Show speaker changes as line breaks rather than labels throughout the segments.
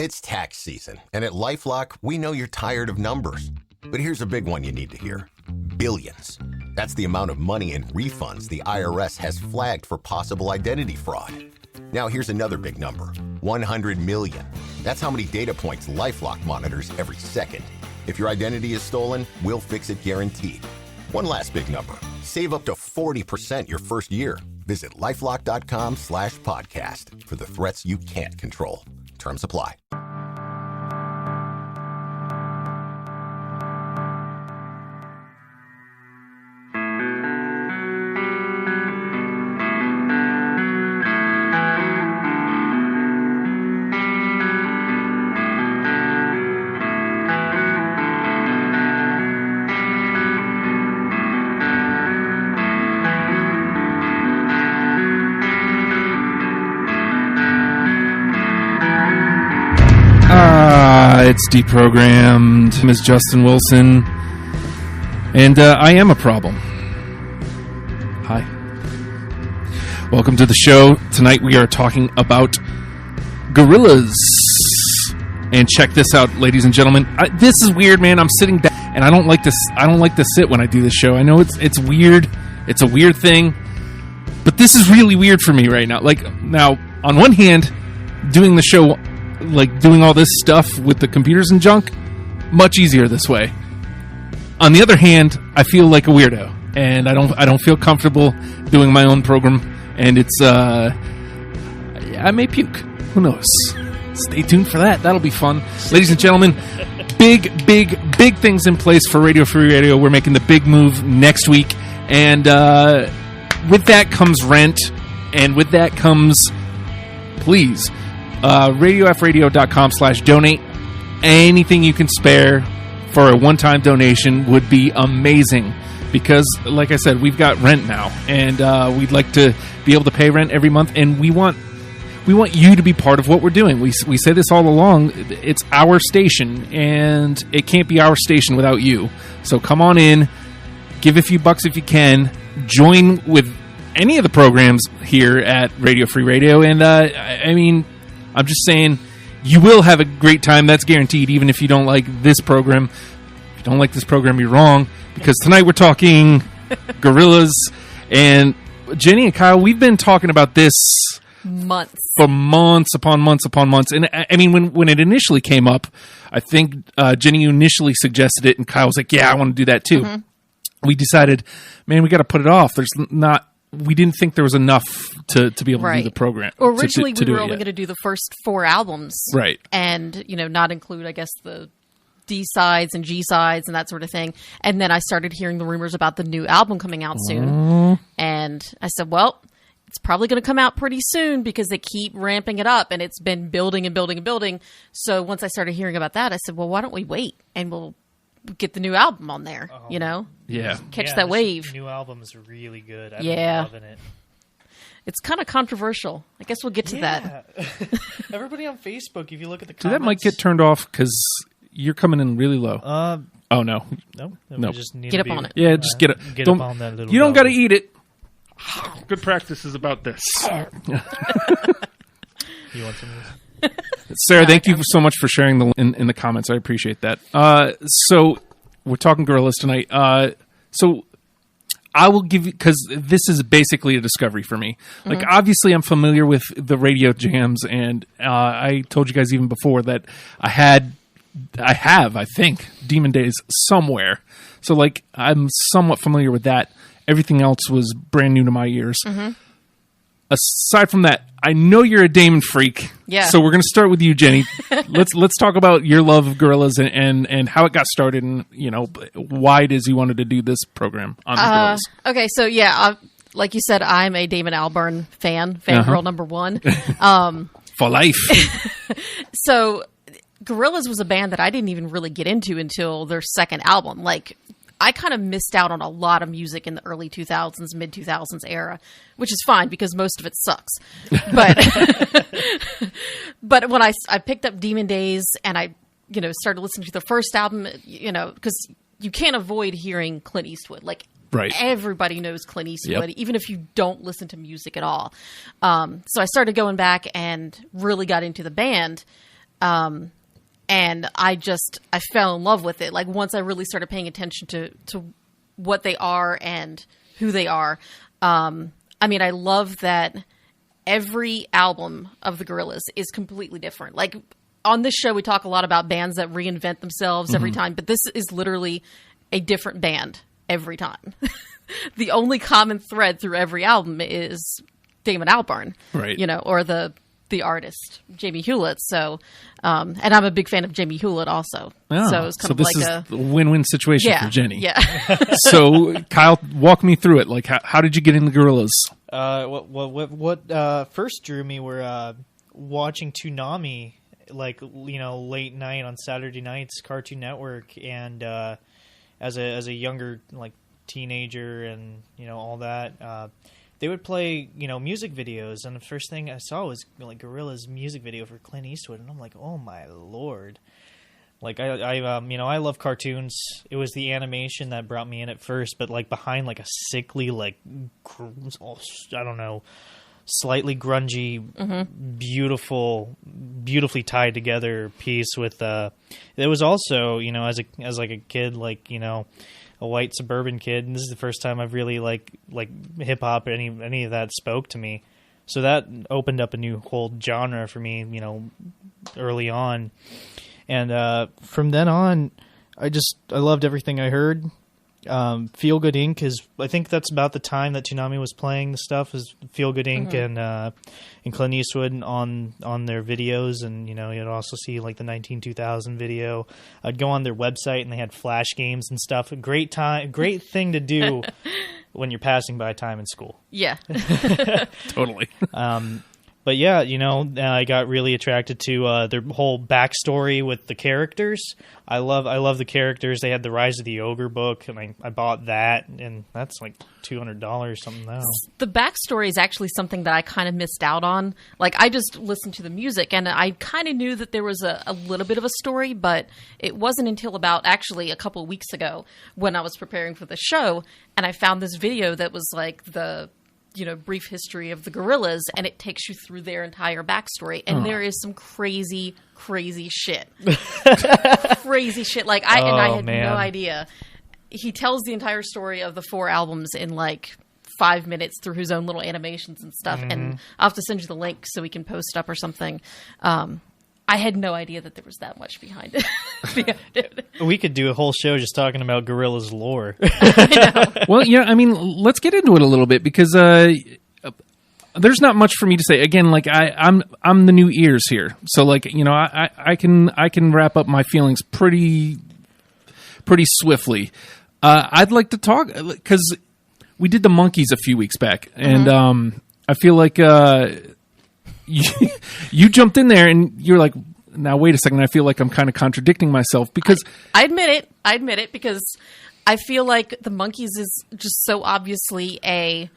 It's tax season, and at LifeLock, we know you're tired of numbers. But here's a big one you need to hear. Billions. That's the amount of money in refunds the IRS has flagged for possible identity fraud. Now here's another big number. 100 million. That's how many data points LifeLock monitors every second. If your identity is stolen, we'll fix it guaranteed. One last big number. Save up to 40% your first year. Visit lifelock.com/podcast for the threats you can't control. Terms apply.
It's Deprogrammed. My name is Justin Wilson, and I am a problem. Hi. Welcome to the show. Tonight we are talking about Gorillaz. And check this out, ladies and gentlemen. This is weird, man. I'm sitting back, and I don't like to sit when I do this show. I know it's weird. It's a weird thing, but this is really weird for me right now. Now, on one hand, doing the show, doing all this stuff with the computers and junk, much easier this way. On the other hand, I feel like a weirdo, and I don't feel comfortable doing my own program, and it's I may puke. Who knows? Stay tuned for that. That'll be fun. Ladies and gentlemen, big things in place for Radio Free Radio. We're making the big move next week, and with that comes rent, and with that comes, please, radiofradio.com/donate. Anything you can spare for a one-time donation would be amazing, because, like I said, we've got rent now, and we'd like to be able to pay rent every month, and we want you to be part of what we're doing. We say this all along. It's our station, and it can't be our station without you. So come on in, give a few bucks if you can, join with any of the programs here at Radio Free Radio, and I'm just saying, you will have a great time. That's guaranteed, even if you don't like this program. If you don't like this program, you're wrong, because tonight we're talking Gorillaz. And Jenny and Kyle, we've been talking about this for months upon months upon months. And I mean, when it initially came up, I think Jenny initially suggested it, and Kyle was like, yeah, I want to do that too. Mm-hmm. We decided, man, we got to put it off. We didn't think there was enough to be able to do the program.
Originally, we were only going to do the first 4 albums.
Right.
And, not include, I guess, the D-sides and G-sides and that sort of thing. And then I started hearing the rumors about the new album coming out soon. And I said, well, it's probably going to come out pretty soon, because they keep ramping it up, and it's been building and building and building. So once I started hearing about that, I said, well, why don't we wait, and we'll get the new album on there, Yeah. Catch that wave.
New album is really good. I'm loving it.
It's kind of controversial. I guess we'll get to that.
Everybody on Facebook, if you look at the comments.
So that might get turned off, because you're coming in really low. Oh, no.
No.
We
just need
get
to
up on it.
Yeah, just get it.
Get up on that little
You don't got to
bell.
eat it. Good practice is about this.
You want some of this?
Sarah, thank you so much for sharing in the comments. I appreciate that. So we're talking Gorillaz tonight. So I will give you, because this is basically a discovery for me. Obviously, I'm familiar with the radio jams, and I told you guys even before that I have, I think, Demon Days somewhere. So I'm somewhat familiar with that. Everything else was brand new to my ears. Mm-hmm. Aside from that, I know you're a Damon freak.
Yeah.
So we're going to start with you, Jenny. Let's talk about your love of Gorillaz and how it got started, and why it is you wanted to do this program on the Gorillaz.
Okay, so like you said, I'm a Damon Albarn fangirl number 1.
For life.
So Gorillaz was a band that I didn't even really get into until their second album. I kind of missed out on a lot of music in the early 2000s, mid 2000s era, which is fine because most of it sucks. But but when I picked up Demon Days and I started listening to the first album, because you can't avoid hearing Clint Eastwood.
Right.
Everybody knows Clint Eastwood, even if you don't listen to music at all. So I started going back and really got into the band. And I fell in love with it. Like once I really started paying attention to what they are and who they are. I mean, I love that every album of the Gorillaz is completely different. Like on this show, we talk a lot about bands that reinvent themselves every time, but this is literally a different band every time. The only common thread through every album is Damon Albarn,
right?
Or the artist Jamie Hewlett. So, and I'm a big fan of Jamie Hewlett also.
Oh,
so it's kind of
this
like
is
a
win-win situation for Jenny.
Yeah.
So, Kyle, walk me through it. Like, how did you get in the Gorillaz?
What first drew me were watching Toonami, like late night on Saturday nights, Cartoon Network, and as a younger like teenager and all that. They would play, music videos, and the first thing I saw was like Gorillaz music video for Clint Eastwood, and I'm like, oh my lord! Like I love cartoons. It was the animation that brought me in at first, but like behind like a sickly, like I don't know, slightly grungy, beautifully tied together piece with. It was also as like a kid, like a white suburban kid, and this is the first time I've really like hip hop, any of that spoke to me. So that opened up a new whole genre for me, early on. And from then on, I loved everything I heard. Feel Good Inc. I think that's about the time that Toonami was playing the stuff, is Feel Good Inc. And Clint Eastwood on their videos, and you'd also see like the 2000 video. I'd go on their website and they had flash games and stuff. Great thing to do when you're passing by time in school.
Yeah.
Totally.
But yeah, I got really attracted to their whole backstory with the characters. I love the characters. They had the Rise of the Ogre book, and I bought that, and that's like $200 something now.
The backstory is actually something that I kind of missed out on. Like I just listened to the music, and I kind of knew that there was a little bit of a story, but it wasn't until about actually a couple of weeks ago when I was preparing for the show, and I found this video that was like the brief history of the Gorillaz, and it takes you through their entire backstory, and there is some crazy shit. Crazy shit. Like I had no idea. He tells the entire story of the 4 albums in like 5 minutes through his own little animations and stuff. And I'll have to send you the link so we can post up or something. I had no idea that there was that much behind it.
We could do a whole show just talking about Gorillaz lore.
Well, yeah, I mean, let's get into it a little bit, because there's not much for me to say. Again, like I'm the new ears here, so like I can wrap up my feelings pretty swiftly. I'd like to talk because we did the Monkees a few weeks back, and I feel like you jumped in there and you're like, now wait a second, I feel like I'm kind of contradicting myself, because
I admit it because I feel like the Monkees is just so obviously a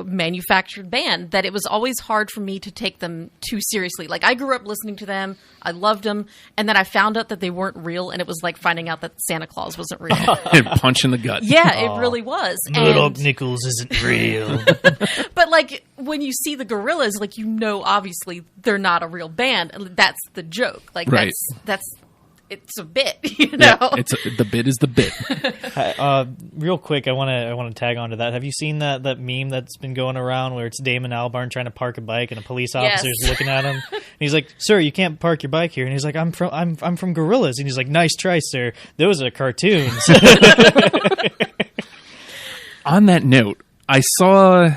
manufactured band that it was always hard for me to take them too seriously. Like I grew up listening to them, I loved them, and then I found out that they weren't real, and it was like finding out that Santa Claus wasn't real.
Punch in the gut.
Yeah, it really was.
Little Nichols isn't real.
But like when you see the Gorillaz, like obviously they're not a real band. That's the joke. Like
right.
that's it's a bit,
Yeah, the bit is the bit.
Real quick, I want to tag on to that. Have you seen that meme that's been going around where it's Damon Albarn trying to park a bike and a police officer's looking at him? And he's like, "Sir, you can't park your bike here." And he's like, "I'm from Gorillaz." And he's like, "Nice try, sir. Those are cartoons."
On that note, I saw,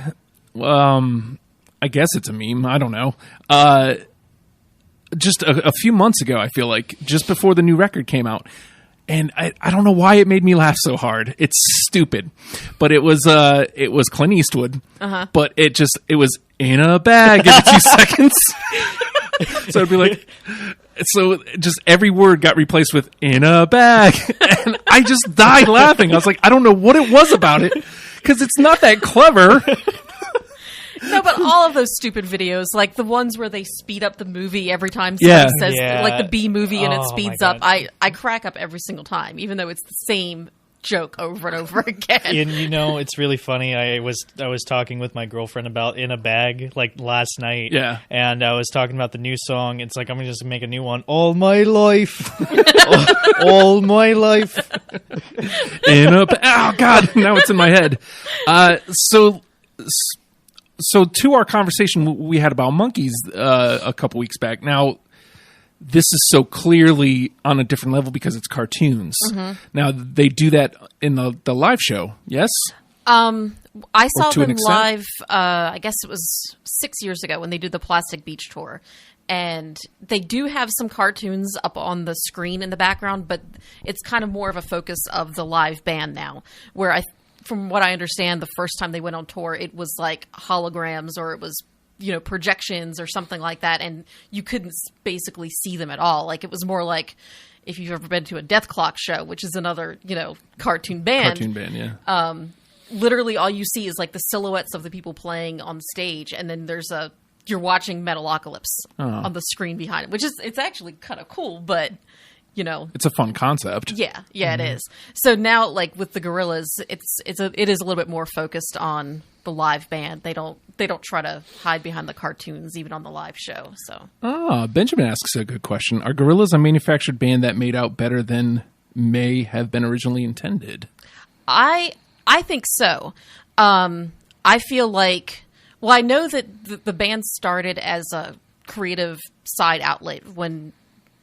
I guess it's a meme. I don't know. Just a few months ago, I feel like, just before the new record came out. And I don't know why it made me laugh so hard. It's stupid. But it was Clint Eastwood. But it was in a bag every 2 seconds. So it'd be like, just every word got replaced with in a bag. And I just died laughing. I was like, I don't know what it was about it, because it's not that clever.
No, but all of those stupid videos, like the ones where they speed up the movie every time somebody says, like the B movie and it speeds up, I crack up every single time, even though it's the same joke over and over again.
And it's really funny. I was talking with my girlfriend about In a Bag like last night.
Yeah.
And I was talking about the new song. It's like, I'm gonna just make a new one. All my life. all my life.
Oh God, now it's in my head. So to our conversation we had about monkeys a couple weeks back. Now, this is so clearly on a different level because it's cartoons. Mm-hmm. Now, they do that in the live show, yes?
I saw them live, I guess it was 6 years ago when they did the Plastic Beach Tour. And they do have some cartoons up on the screen in the background, but it's kind of more of a focus of the live band now, where from what I understand, the first time they went on tour, it was like holograms or it was, projections or something like that. And you couldn't basically see them at all. Like it was more like if you've ever been to a Death Clock show, which is another, cartoon band.
Cartoon band, yeah.
Literally all you see is like the silhouettes of the people playing on stage. And then you're watching Metalocalypse on the screen behind it, it's actually kind of cool, but
it's a fun concept.
Yeah, mm-hmm. It is. So now, like with the Gorillaz, it is a little bit more focused on the live band. They don't try to hide behind the cartoons even on the live show. So,
Benjamin asks a good question: are Gorillaz a manufactured band that made out better than may have been originally intended?
I think so. I feel like, well, I know that the band started as a creative side outlet when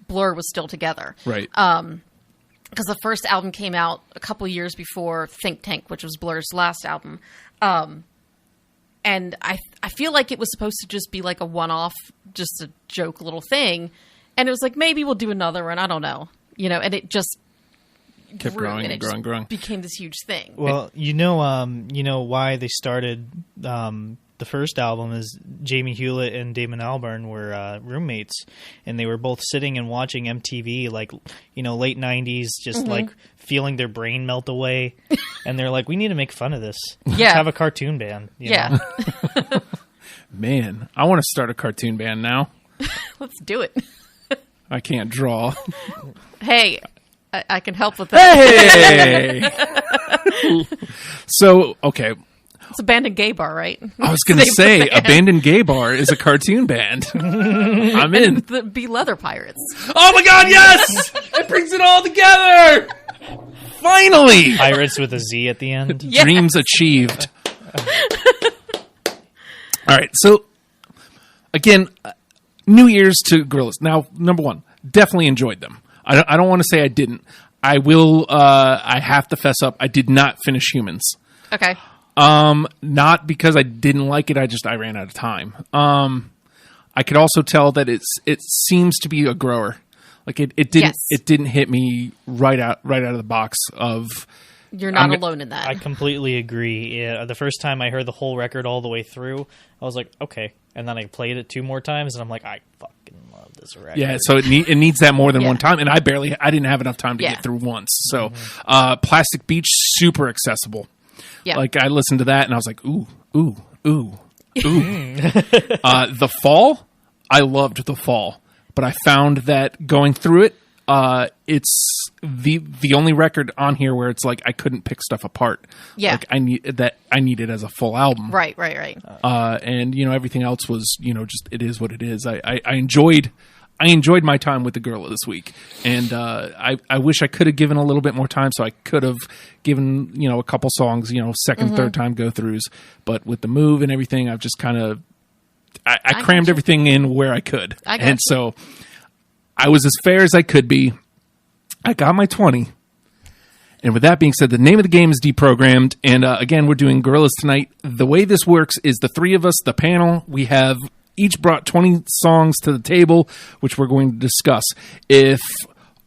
Blur was still together.
Right.
Because the first album came out a couple years before Think Tank, which was Blur's last album. And I feel like it was supposed to just be like a one-off, just a joke little thing. And it was like, maybe we'll do another one. I don't know. And it just
kept growing and growing.
Became this huge thing.
Well, why they started the first album is Jamie Hewlett and Damon Albarn were roommates, and they were both sitting and watching MTV, like, late 90s, just
mm-hmm.
like feeling their brain melt away. And they're like, we need to make fun of this.
Yeah.
Let's have a cartoon band. You know?
Man, I want to start a cartoon band now.
Let's do it.
I can't draw.
Hey, I can help with that.
Hey! So, okay.
It's Abandoned Gay Bar, right?
I was going to say, Abandoned Gay Bar is a cartoon band. I'm in.
The Be Leather Pirates.
Oh my God, yes! It brings it all together! Finally!
Pirates with a Z at the end.
Yeah.
Dreams achieved. All right, so, again, New Year's to Gorillaz. Now, number one, definitely enjoyed them. I don't want to say I didn't. I will, I have to fess up, I did not finish Humans.
Okay.
Not because I didn't like it. I ran out of time. I could also tell that it seems to be a grower. Like it didn't,
yes.
It didn't hit me right out of the box of.
You're not alone in that.
I completely agree. Yeah, the first time I heard the whole record all the way through, I was like, okay. And then I played it 2 more times and I'm like, I fucking love this record.
Yeah. So it needs that more than one time. And I didn't have enough time to get through once. So, Plastic Beach, super accessible. Yeah. Like I listened to that and I was like, ooh. The Fall, I loved The Fall, but I found that going through it, it's the only record on here where it's like I couldn't pick stuff apart.
Yeah.
Like I need it as a full album.
Right.
And everything else was, just it is what it is. I enjoyed my time with the Gorillaz this week, and I wish I could have given a little bit more time, so I could have given a couple songs, second, third time go throughs. But with the move and everything, I've just kind of I crammed everything in where I could, and so I was as fair as I could be. I got my 20. And with that being said, the name of the game is Deprogrammed, and again, we're doing Gorillaz tonight. The way this works is the 3 of us, the panel, we have each brought 20 songs to the table, which we're going to discuss. If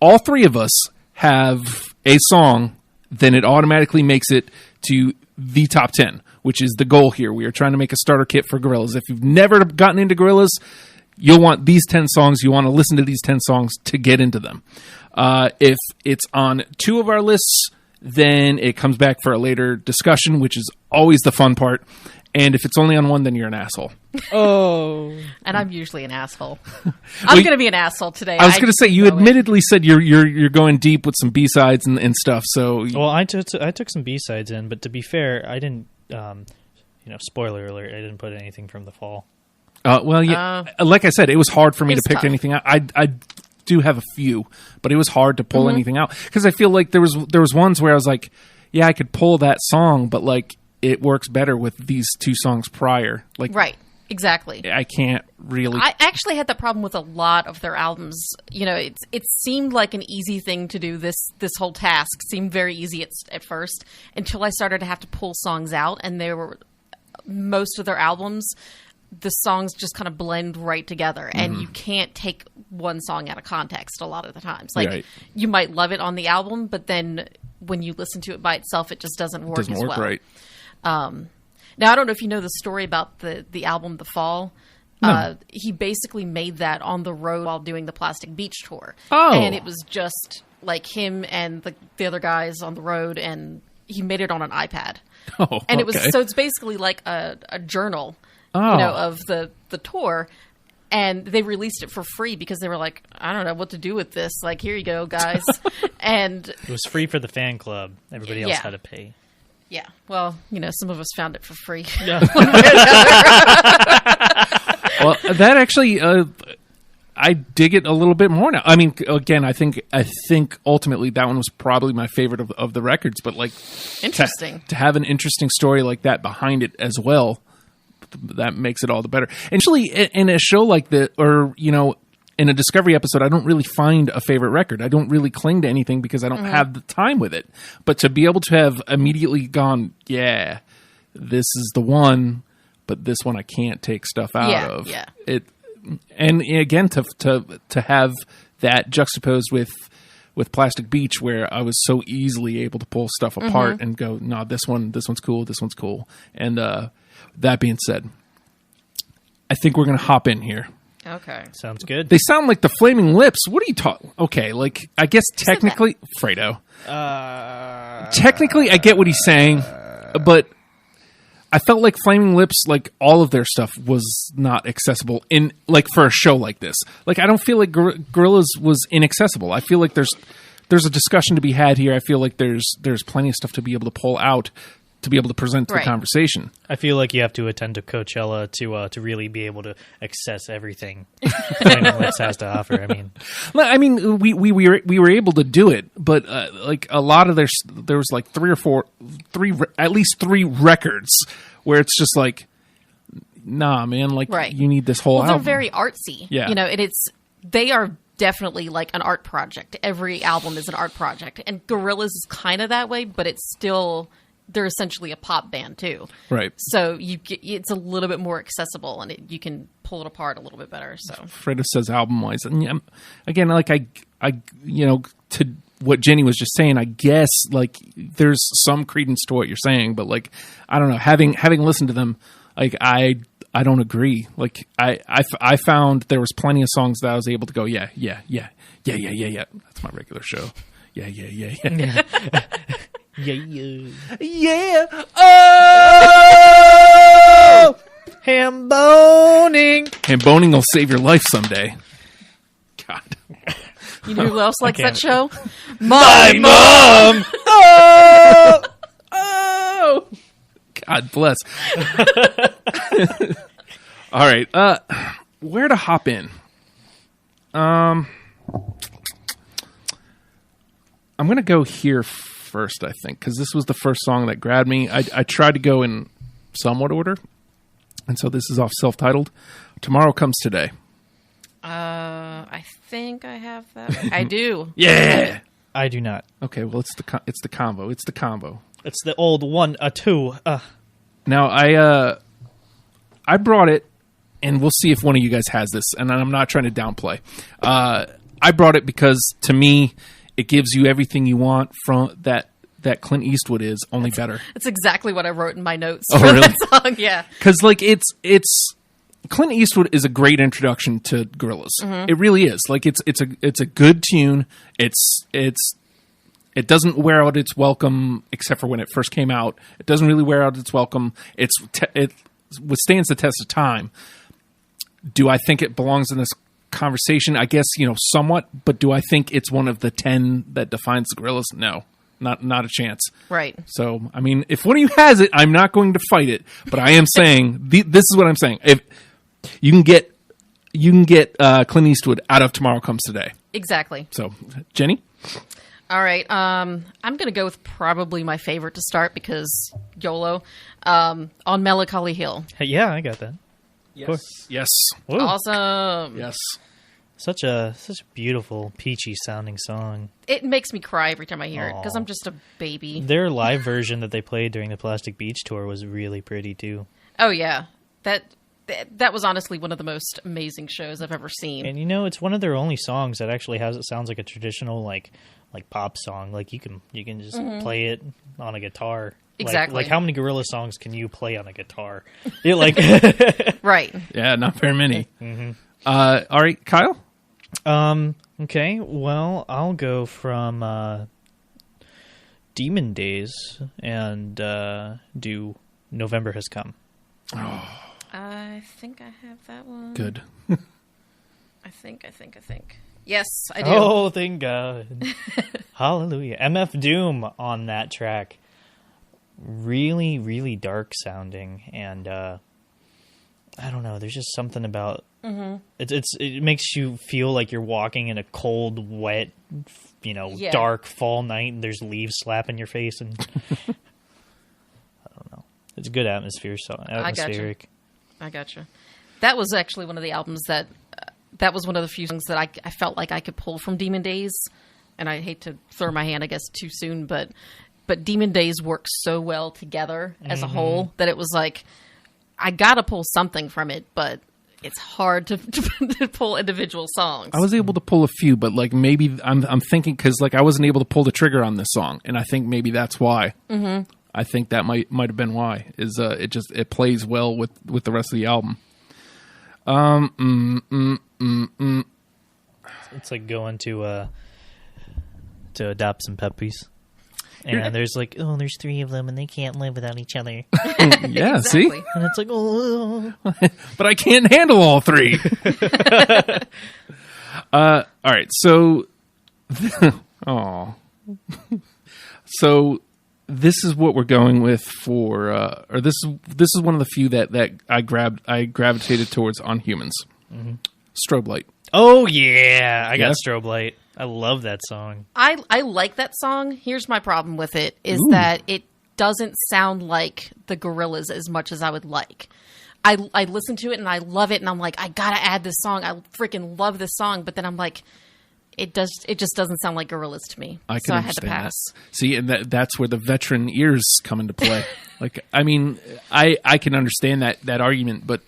all 3 of us have a song, then it automatically makes it to the top 10, which is the goal here. We are trying to make a starter kit for Gorillaz. If you've never gotten into Gorillaz, you'll want these 10 songs. You want to listen to these 10 songs to get into them. If it's on 2 of our lists, then it comes back for a later discussion, which is always the fun part. And if it's only on one, then you're an asshole.
Oh.
And I'm usually an asshole. I'm going to be an asshole today.
I was going to say, you admittedly said you're going deep with some B-sides and stuff. So,
well, I took some B-sides in, but to be fair, I didn't. Spoiler alert: I didn't put anything from the fall.
Well, yeah, like I said, it was hard for me to pick
tough.
anything out. I do have a few, but it was hard to pull anything out because I feel like there was ones where I was like, yeah, I could pull that song, but like it works better with these two songs prior. Like,
Right. Exactly.
I can't really.
I actually had that problem with a lot of their albums. You know, it seemed like an easy thing to do. This whole task seemed very easy at first until I started to have to pull songs out, and most of their albums, the songs just kind of blend right together, and you can't take one song out of context a lot of the times. Like,
Right.
you might love it on the album, but then when you listen to it by itself, it just doesn't work as well.
Right.
Now, I don't know if you know the story about the album The Fall.
No.
He basically made that on the road while doing the Plastic Beach tour.
Oh.
And it was just like him and the other guys on the road, and he made it on an iPad.
Oh,
And it
okay.
was, so it's basically like a journal,
Oh.
of the tour. And they released it for free because they were like, I don't know what to do with this. Like, here you go, guys. And
It was free for the fan club. Everybody else
Yeah.
had to pay.
yeah, well, some of us found it for free.
Yeah.
Well, that actually, I dig it a little bit more now. I mean, again, I think ultimately that one was probably my favorite of the records. But like,
Interesting.
to have an interesting story like that behind it as well, that makes it all the better. And actually, in a show like that, or in a Discovery episode, I don't really find a favorite record. I don't really cling to anything because I don't have the time with it. But to be able to have immediately gone, yeah, this is the one, but this one I can't take stuff out of.
Yeah.
It, and again, to have that juxtaposed with Plastic Beach, where I was so easily able to pull stuff apart and go, no, this one's cool, this one's cool. And that being said, I think we're going to hop in here.
Okay.
Sounds good.
They sound like the Flaming Lips. What are you talking? Okay, like, I guess technically, Fredo. Technically, I get what he's saying, but I felt like Flaming Lips, like all of their stuff was not accessible in like for a show like this. Like, I don't feel like Gorillaz was inaccessible. I feel like there's a discussion to be had here. I feel like there's plenty of stuff to be able to pull out to be able to present to the
Right.
conversation.
I feel like you have to attend to Coachella to really be able to access everything Flaming Lips has to offer.
I mean, we were able to do it, but like a lot of there was like at least three records where it's just like, nah, man, like
Right.
you need this whole
Well, they're
album.
very artsy.
Yeah.
And they are definitely like an art project. Every album is an art project. And Gorillaz is kind of that way, but they're essentially a pop band too.
Right.
So it's a little bit more accessible, and you can pull it apart a little bit better. So
Fredo says album wise, and again, like I to what Jenny was just saying, I guess like there's some credence to what you're saying, but like I don't know, having listened to them, like I don't agree. Like I found there was plenty of songs that I was able to go, yeah. That's my regular show. Yeah. Yeah. Oh! Ham-boning will save your life someday. God.
you know who else likes that
can't.
show?
My mom! Oh! God bless. All right. Where to hop in? I'm going to go here first, I think, because this was the first song that grabbed me. I tried to go in somewhat order, and so this is off self-titled. Tomorrow Comes Today.
I think I have that. I do.
Yeah.
I do not.
Okay, well, it's the combo. It's the combo.
It's the old 1, 2.
Now, I brought it, and we'll see if one of you guys has this, and I'm not trying to downplay. I brought it because, to me, it gives you everything you want from that Clint Eastwood is, only better.
That's exactly what I wrote in my notes
Oh,
for
really?
that song. Yeah.
Because, like, it's Clint Eastwood is a great introduction to Gorillaz. It really is. Like, it's a good tune. It's It doesn't wear out its welcome, except for when it first came out. It doesn't really wear out its welcome. It withstands the test of time. Do I think it belongs in this conversation? I guess, somewhat. But do I think it's one of the 10 that defines the Gorillaz? No, not a chance.
Right.
So, I mean, if one of you has it, I'm not going to fight it. But I am saying this is what I'm saying. If you can get Clint Eastwood out of Tomorrow Comes Today.
Exactly.
So, Jenny?
All right. I'm going to go with probably my favorite to start because YOLO. On Melancholy Hill.
Hey, yeah, I got that.
Yes.
Of course.
Yes.
Whoa.
Awesome.
Yes.
Such a beautiful, peachy sounding song.
It makes me cry every time I hear it because I'm just a baby.
Their live version that they played during the Plastic Beach tour was really pretty too.
Oh yeah, that was honestly one of the most amazing shows I've ever seen.
And it's one of their only songs that actually sounds like a traditional like pop song. Like you can just play it on a guitar.
Exactly.
Like how many Gorillaz songs can you play on a guitar? It like
right.
Yeah, not very many. All right, Kyle.
Okay, well, I'll go from Demon Days and do November Has Come.
I think I have that one.
Good.
I think. Yes, I do.
Oh, thank God. Hallelujah. MF Doom on that track. Really, really dark sounding, and I don't know, there's just something about it makes you feel like you're walking in a cold, wet, dark fall night, and there's leaves slapping your face, and I don't know. It's a good atmospheric.
I gotcha. That was actually one of the albums that was one of the few songs that I felt like I could pull from Demon Days, and I hate to throw my hand, I guess, too soon, but Demon Days work so well together as a whole that it was like, I gotta pull something from it, but it's hard to pull individual songs.
I was able to pull a few, but like maybe I'm thinking because like I wasn't able to pull the trigger on this song, and I think maybe that's why. Mm-hmm. I think that might have been why. Is it plays well with the rest of the album.
It's like going to adopt some puppies. And there's like, there's 3 of them, and they can't live without each other.
Yeah,
Exactly.
see?
And it's like, oh.
But I can't handle all 3. All right, so... So this is what we're going with for... or this is one of the few that I gravitated towards on Humans. Mm-hmm. Strobe Light.
Oh, yeah. I got Strobe Light. I love that song.
I like that song. Here's my problem with it, is that it doesn't sound like the Gorillaz as much as I would like. I listen to it and I love it, and I'm like, I gotta add this song. I freaking love this song, but then I'm like, it just doesn't sound like Gorillaz to me.
I
had to pass.
That. See, and that's where the veteran ears come into play. Like, I mean, I can understand that argument, but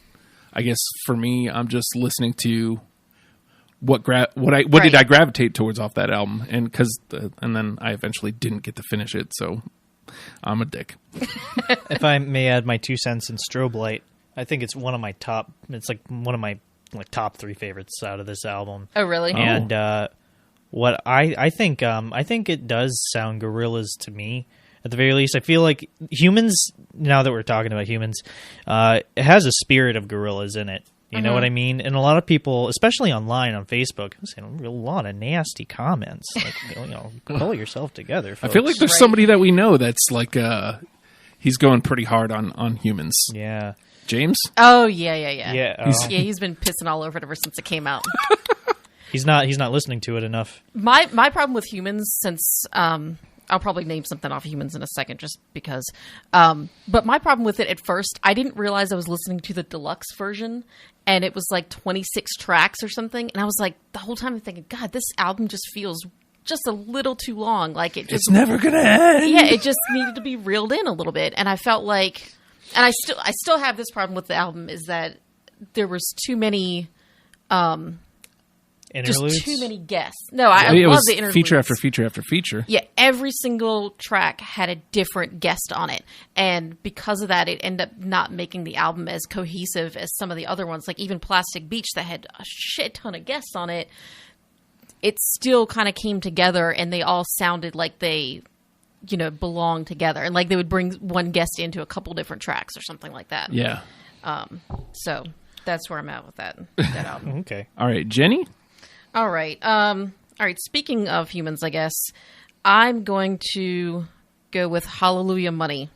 I guess for me, I'm just listening to what did I gravitate towards off that album, and then I eventually didn't get to finish it, so I'm a dick.
If I may add my 2 cents in Strobe Light, I think it's one of my top. It's like one of my top 3 favorites out of this album.
Oh, really?
And what I think it does sound Gorillaz to me. At the very least, I feel like Humans. Now that we're talking about Humans, it has a spirit of Gorillaz in it. You know what I mean? And a lot of people, especially online on Facebook, I'm seeing a lot of nasty comments. Like, pull yourself together, folks.
I feel like there's somebody that we know that's like, he's going pretty hard on Humans.
Yeah.
James?
Oh, yeah.
Yeah.
He's been pissing all over it ever since it came out.
He's not listening to it enough.
My problem with Humans, since I'll probably name something off of Humans in a second just because. But my problem with it at first, I didn't realize I was listening to the deluxe version, and it was like 26 tracks or something. And I was like, the whole time I'm thinking, God, this album just feels just a little too long. Like
it's never going to end.
Yeah, it just needed to be reeled in a little bit. And I felt like, and I still have this problem with the album, is that there was too many...
Interludes?
Just too many guests. No, I love the interludes.
Feature after feature after feature.
Yeah, every single track had a different guest on it. And because of that, it ended up not making the album as cohesive as some of the other ones. Like even Plastic Beach that had a shit ton of guests on it. it still kind of came together, and they all sounded like they, belonged together, and like they would bring one guest into a couple different tracks or something like that.
Yeah.
So that's where I'm at with that album.
Okay.
All right, Jenny?
All right. All right. Speaking of humans, I guess I'm going to go with Hallelujah Money.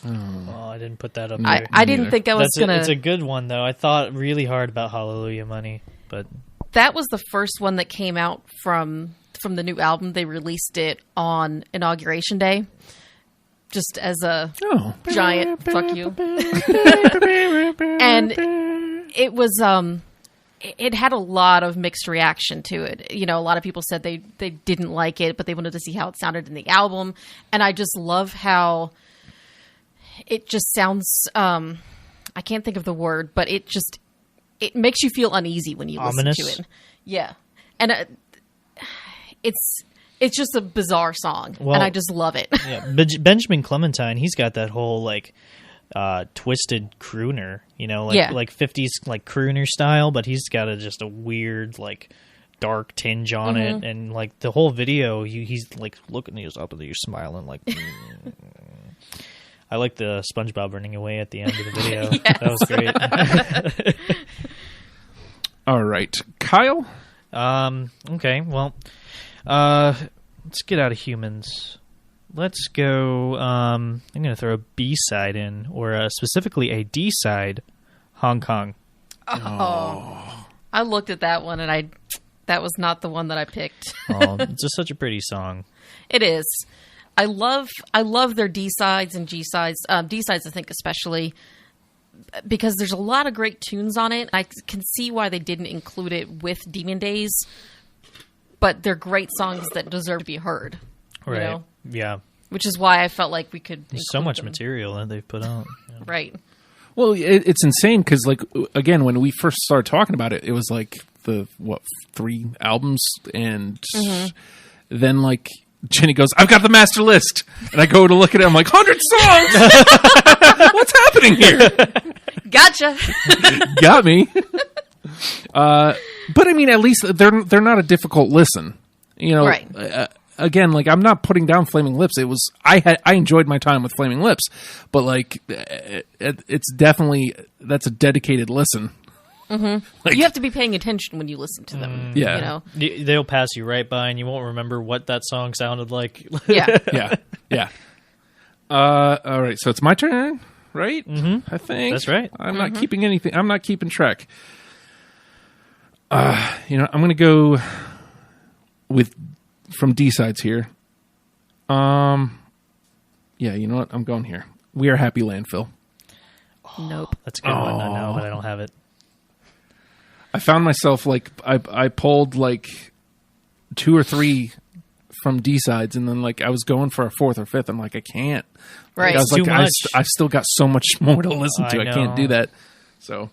Oh, I didn't put that up there.
I didn't think I was going to...
It's a good one, though. I thought really hard about Hallelujah Money, but...
That was the first one that came out from the new album. They released it on Inauguration Day. Just as a giant fuck you. And it was... It had a lot of mixed reaction to it. A lot of people said they didn't like it, but they wanted to see how it sounded in the album. And I just love how it just sounds, I can't think of the word, but it makes you feel uneasy when you
Ominous.
listen to it. Yeah. And it's just a bizarre song, and I just love it.
Yeah, Benjamin Clementine, he's got that whole, like, twisted crooner, like 50s like crooner style, but he's got just a weird like dark tinge on it, and like the whole video he's like looking up and he's smiling like I like the SpongeBob running away at the end of the video.
Yes.
That was great.
All right, Kyle?
Okay, well, let's get out of humans. Let's go, I'm going to throw a B-side in, or specifically a D-side, Hong Kong.
Oh. I looked at that one, and that was not the one that I picked.
It's just such a pretty song.
It is. I love their D-sides and G-sides. D-sides, I think, especially, because there's a lot of great tunes on it. I can see why they didn't include it with Demon Days, but they're great songs that deserve to be heard.
Right. Yeah.
Which is why I felt like we could.
There's so much
them.
material that they've put out. Yeah.
Right.
Well, it's insane because, like, again, when we first started talking about it, it was like 3 albums, and then like Jenny goes, "I've got the master list," and I go to look at it, I'm like, 100 songs. What's happening here?
Gotcha.
Got me. But I mean, at least they're not a difficult listen,
Right.
Again, like, I'm not putting down Flaming Lips. It was I enjoyed my time with Flaming Lips, but like it's definitely, that's a dedicated listen. Like,
You have to be paying attention when you listen to them.
Yeah.
They'll pass you right by, and you won't remember what that song sounded like.
Yeah.
yeah. All right, so it's my turn, right? I think
That's right.
I'm not keeping anything. I'm not keeping track. I'm going to go with from D-sides here. Yeah, you know what? I'm going here. We Are Happy Landfill.
Nope.
That's a good one. I know, but I don't have it.
I found myself like I pulled like 2 or 3 from D-sides, and then like I was going for a 4th or 5th. I'm like, I can't.
Right.
Like, I was
Too
like,
much.
I've still got so much more to listen to. I can't do that. So,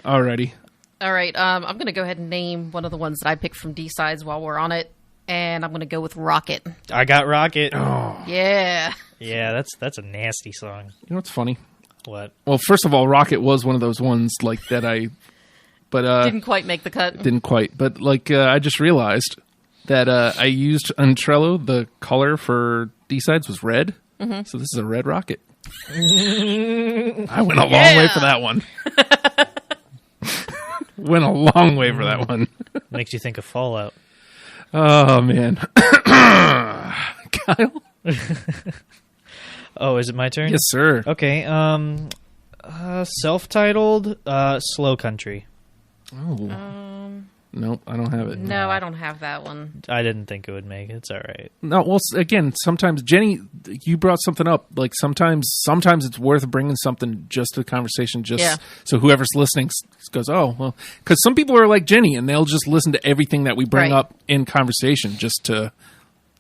alrighty.
All right. I'm going to go ahead and name one of the ones that I picked from D-sides while we're on it, and I'm going to go with Rocket.
I got Rocket.
Oh.
Yeah.
Yeah, that's a nasty song.
You know what's funny?
What?
Well, first of all, Rocket was one of those ones like that
Didn't quite make the cut.
Didn't quite. But like I just realized that I used on Trello, the color for D-sides was red. So this is a red Rocket. I went a long way for that one. Went a long way for that one.
Makes you think of Fallout.
Oh, man. Kyle?
Oh, is it my turn?
Yes, sir.
Okay. Self-titled Slow Country.
Oh. Nope, I don't have it.
No, I don't have that one.
I didn't think it would make it. It's all right.
No, well, again, sometimes, Jenny, you brought something up. Like, sometimes it's worth bringing something just to the conversation, so whoever's listening goes, oh, well, because some people are like Jenny, and they'll just listen to everything that we bring up in conversation just to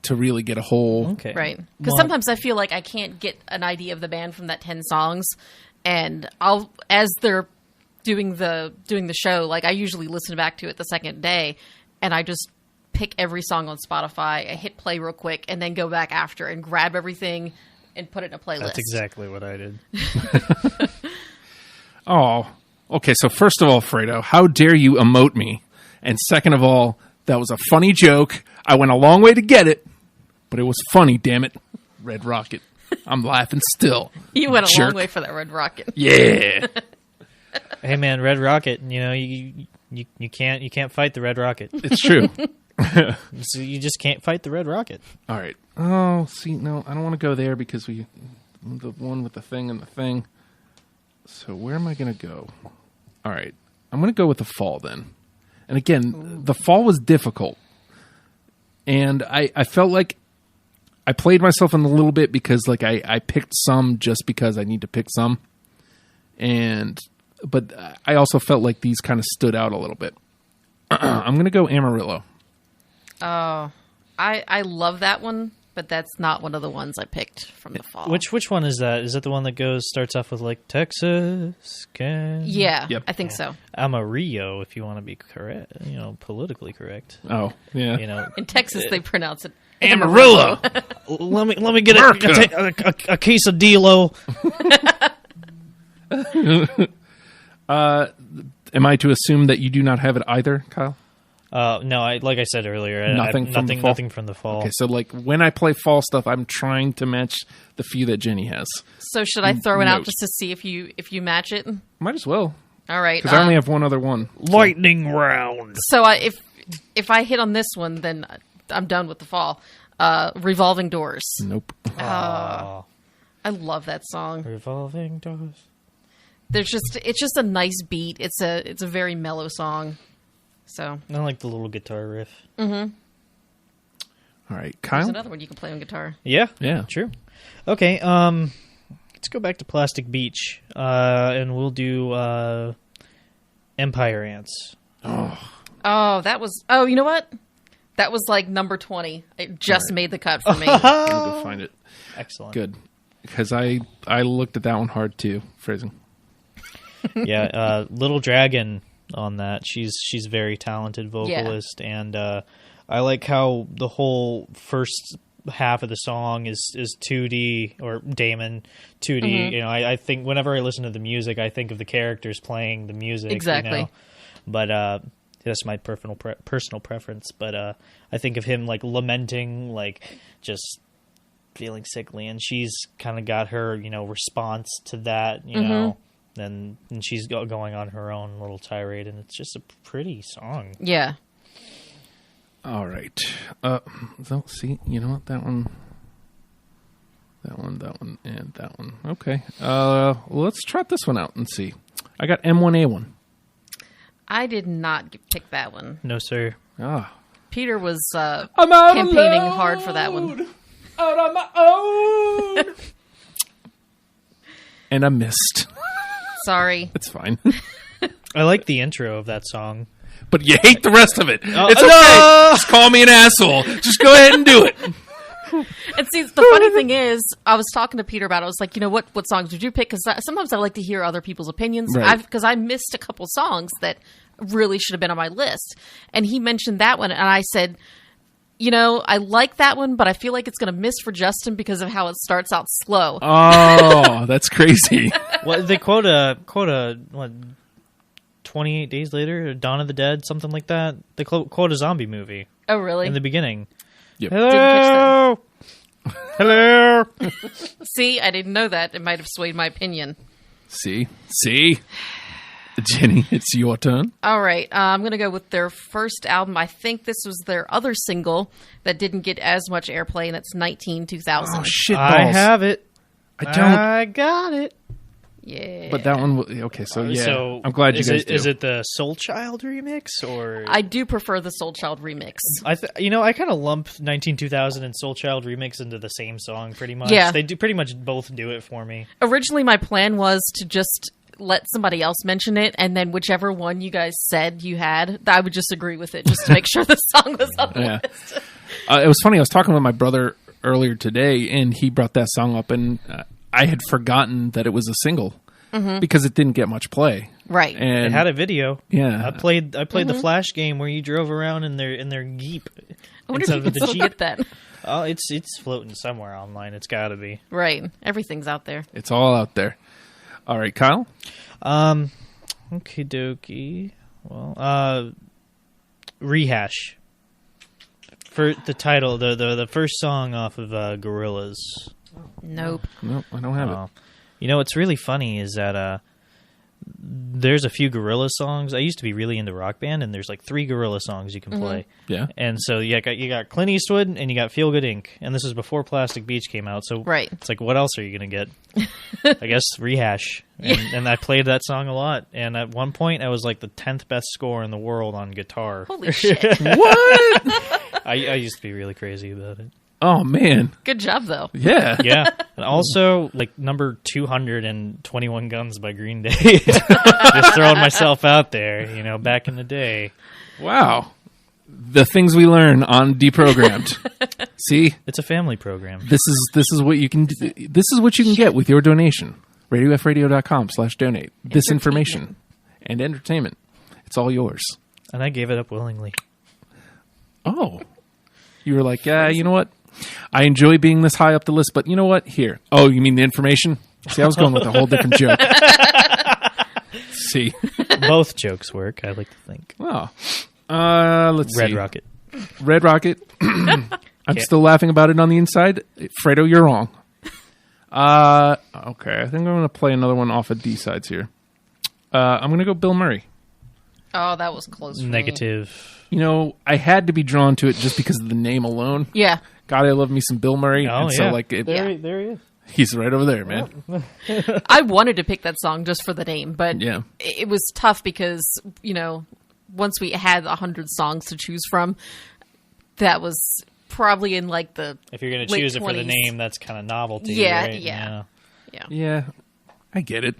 really get a whole...
Okay.
Right. Because sometimes I feel like I can't get an idea of the band from that 10 songs, and as they're doing the show, like, I usually listen back to it the second day, and I just pick every song on Spotify, I hit play real quick, and then go back after and grab everything and put it in a playlist.
That's exactly what I did.
Oh, okay. So first of all, Fredo, how dare you emote me? And second of all, That was a funny joke. I went a long way to get it, but it was funny, damn it. Red Rocket. I'm laughing still.
You went a
Jerk.
long way for that Red Rocket.
Yeah.
Hey man, Red Rocket. You know you can't fight the Red Rocket.
It's true.
So you just can't fight the Red Rocket.
All right. Oh, see, no, I don't want to go there because the one with the thing and the thing. So where am I going to go? All right. I'm going to go with the Fall then. And again, the Fall was difficult. And I felt like I played myself in a little bit because like I picked some just because I need to pick some. But I also felt like these kind of stood out a little bit. I'm going to go Amarillo.
Oh, I love that one, but that's not one of the ones I picked from the Fall.
Which one is that? Is that the one that starts off with like Texas?
Yeah,
Yep.
I think so.
Amarillo, if you want to be correct, politically correct.
Oh, yeah.
In Texas, they pronounce it
Amarillo.
Let me get a quesadillo.
Am I to assume that you do not have it either, Kyle?
No, like I said earlier,
Nothing from the Fall?
Nothing from the Fall.
Okay, so like when I play Fall stuff, I'm trying to match the few that Jenny has.
So should I throw it out
Note.
just to see if you match it?
Might as well,
All right.
because I only have one other one.
Lightning round.
So if I hit on this one, then I'm done with the Fall. Revolving Doors.
Nope.
I love that song.
Revolving doors.
It's just a nice beat. It's a very mellow song. So
I like the little guitar riff.
All right,
there's
Kyle.
another one you can play on guitar.
Yeah,
Yeah.
true. Okay, let's go back to Plastic Beach, and we'll do Empire Ants.
Oh, that was. Oh, you know what? That was like number 20. It just made the cut for me.
I'm gonna go find it.
Excellent.
Good, because I looked at that one hard too. Phrasing.
Yeah, Little Dragon on that. She's very talented vocalist, and I like how the whole first half of the song is 2D, or Damon 2D.
Mm-hmm.
I think whenever I listen to the music, I think of the characters playing the music.
Exactly.
But that's my personal preference. But I think of him like lamenting, like just feeling sickly, and she's kind of got her response to that, know. And she's going on her own little tirade, and it's just a pretty song.
Yeah.
All right. So see, you know what? That one, and that one. Okay. Let's trot this one out and see. I got M1A1.
I did not pick that one.
No, sir.
Peter was
I'm out
campaigning
alone,
hard for that one.
Out on my own. And I missed.
Sorry.
It's fine.
I like the intro of that song.
But you hate the rest of it. It's okay.
no!
Just call me an asshole. Just go ahead and do it.
And see, the funny thing is, I was talking to Peter about it. I was like, what songs did you pick? Because sometimes I like to hear other people's opinions.
Right.
Because I missed a couple songs that really should have been on my list. And he mentioned that one, and I said, I like that one, but I feel like it's going to miss for Justin because of how it starts out slow.
Oh, that's crazy.
Well, they quote what 28 Days Later, Dawn of the Dead, something like that. They quote a zombie movie
Oh, really?
in the beginning.
Yep.
Hello, hello.
See, I didn't know that. It might have swayed my opinion.
See? Jenny, it's your turn.
All right. I'm going to go with their first album. I think this was their other single that didn't get as much airplay, and it's 2000.
Oh, shit
I
balls.
have it.
I don't.
I got it.
Yeah.
But that one, okay, so yeah.
So
I'm glad you guys do.
Is it the Soul Child remix, or
I do prefer the Soul Child remix.
I kind of lump 2000 and Soul Child remix into the same song pretty much.
Yeah.
They do pretty much both do it for me.
Originally, my plan was to just let somebody else mention it, and then whichever one you guys said you had, I would just agree with it, just to make sure the song was on the
Yeah.
list.
It was funny. I was talking with my brother earlier today, and he brought that song up, and I had forgotten that it was a single because it didn't get much play.
Right.
And
It had a video.
Yeah.
I played the Flash game where you drove around in their Jeep.
I wonder if you can still get that.
Oh, it's floating somewhere online. It's got to be.
Right. Everything's out there.
it's all out there. All right, Kyle.
Okie dokie. Well, Rehash the title, the first song off of Gorillaz.
Nope.
No, I don't have it.
You know, what's really funny is that there's a few Gorillaz songs. I used to be really into Rock Band, and there's like 3 Gorillaz songs you can play.
Yeah.
And so you got Clint Eastwood, and you got Feel Good Inc. And this is before Plastic Beach came out. So
Right.
it's like, what else are you going to get? I guess Rehash. And I played that song a lot. And at one point, I was like the 10th best score in the world on guitar.
Holy shit.
What?
I used to be really crazy about it.
Oh, man.
Good job, though.
Yeah.
Yeah. And also, like, number 221 Guns by Green Day. Just throwing myself out there, you know, back in the day.
Wow. The things we learn on Deprogrammed. See?
It's a family program.
This is what you can do. This is what you can get with your donation. RadioFradio.com/donate. This information and entertainment. It's all yours.
And I gave it up willingly.
Oh. You were like, yeah, you know what? I enjoy being this high up the list, but you know what? Here. Oh, you mean the information? See, I was going with a whole different joke. See.
Both jokes work, I like to think.
Oh. Let's see.
Red Rocket.
Red Rocket. I'm still laughing about it on the inside. Fredo, you're wrong. Okay, I think I'm going to play another one off of D-sides here. I'm going to go Bill Murray.
Oh, that was close for me.
Negative.
You know, I had to be drawn to it just because of the name alone.
Yeah.
God, I love me some Bill Murray.
Oh,
and so,
yeah.
like,
There he is.
he's right over there, man.
I wanted to pick that song just for the name, but
Yeah.
it was tough because, you know, once we had 100 songs to choose from, that was probably in like the
If you're going to
late
choose it for the
20s.
name, that's kind of novelty,
Yeah,
right?
yeah.
Yeah, I get it.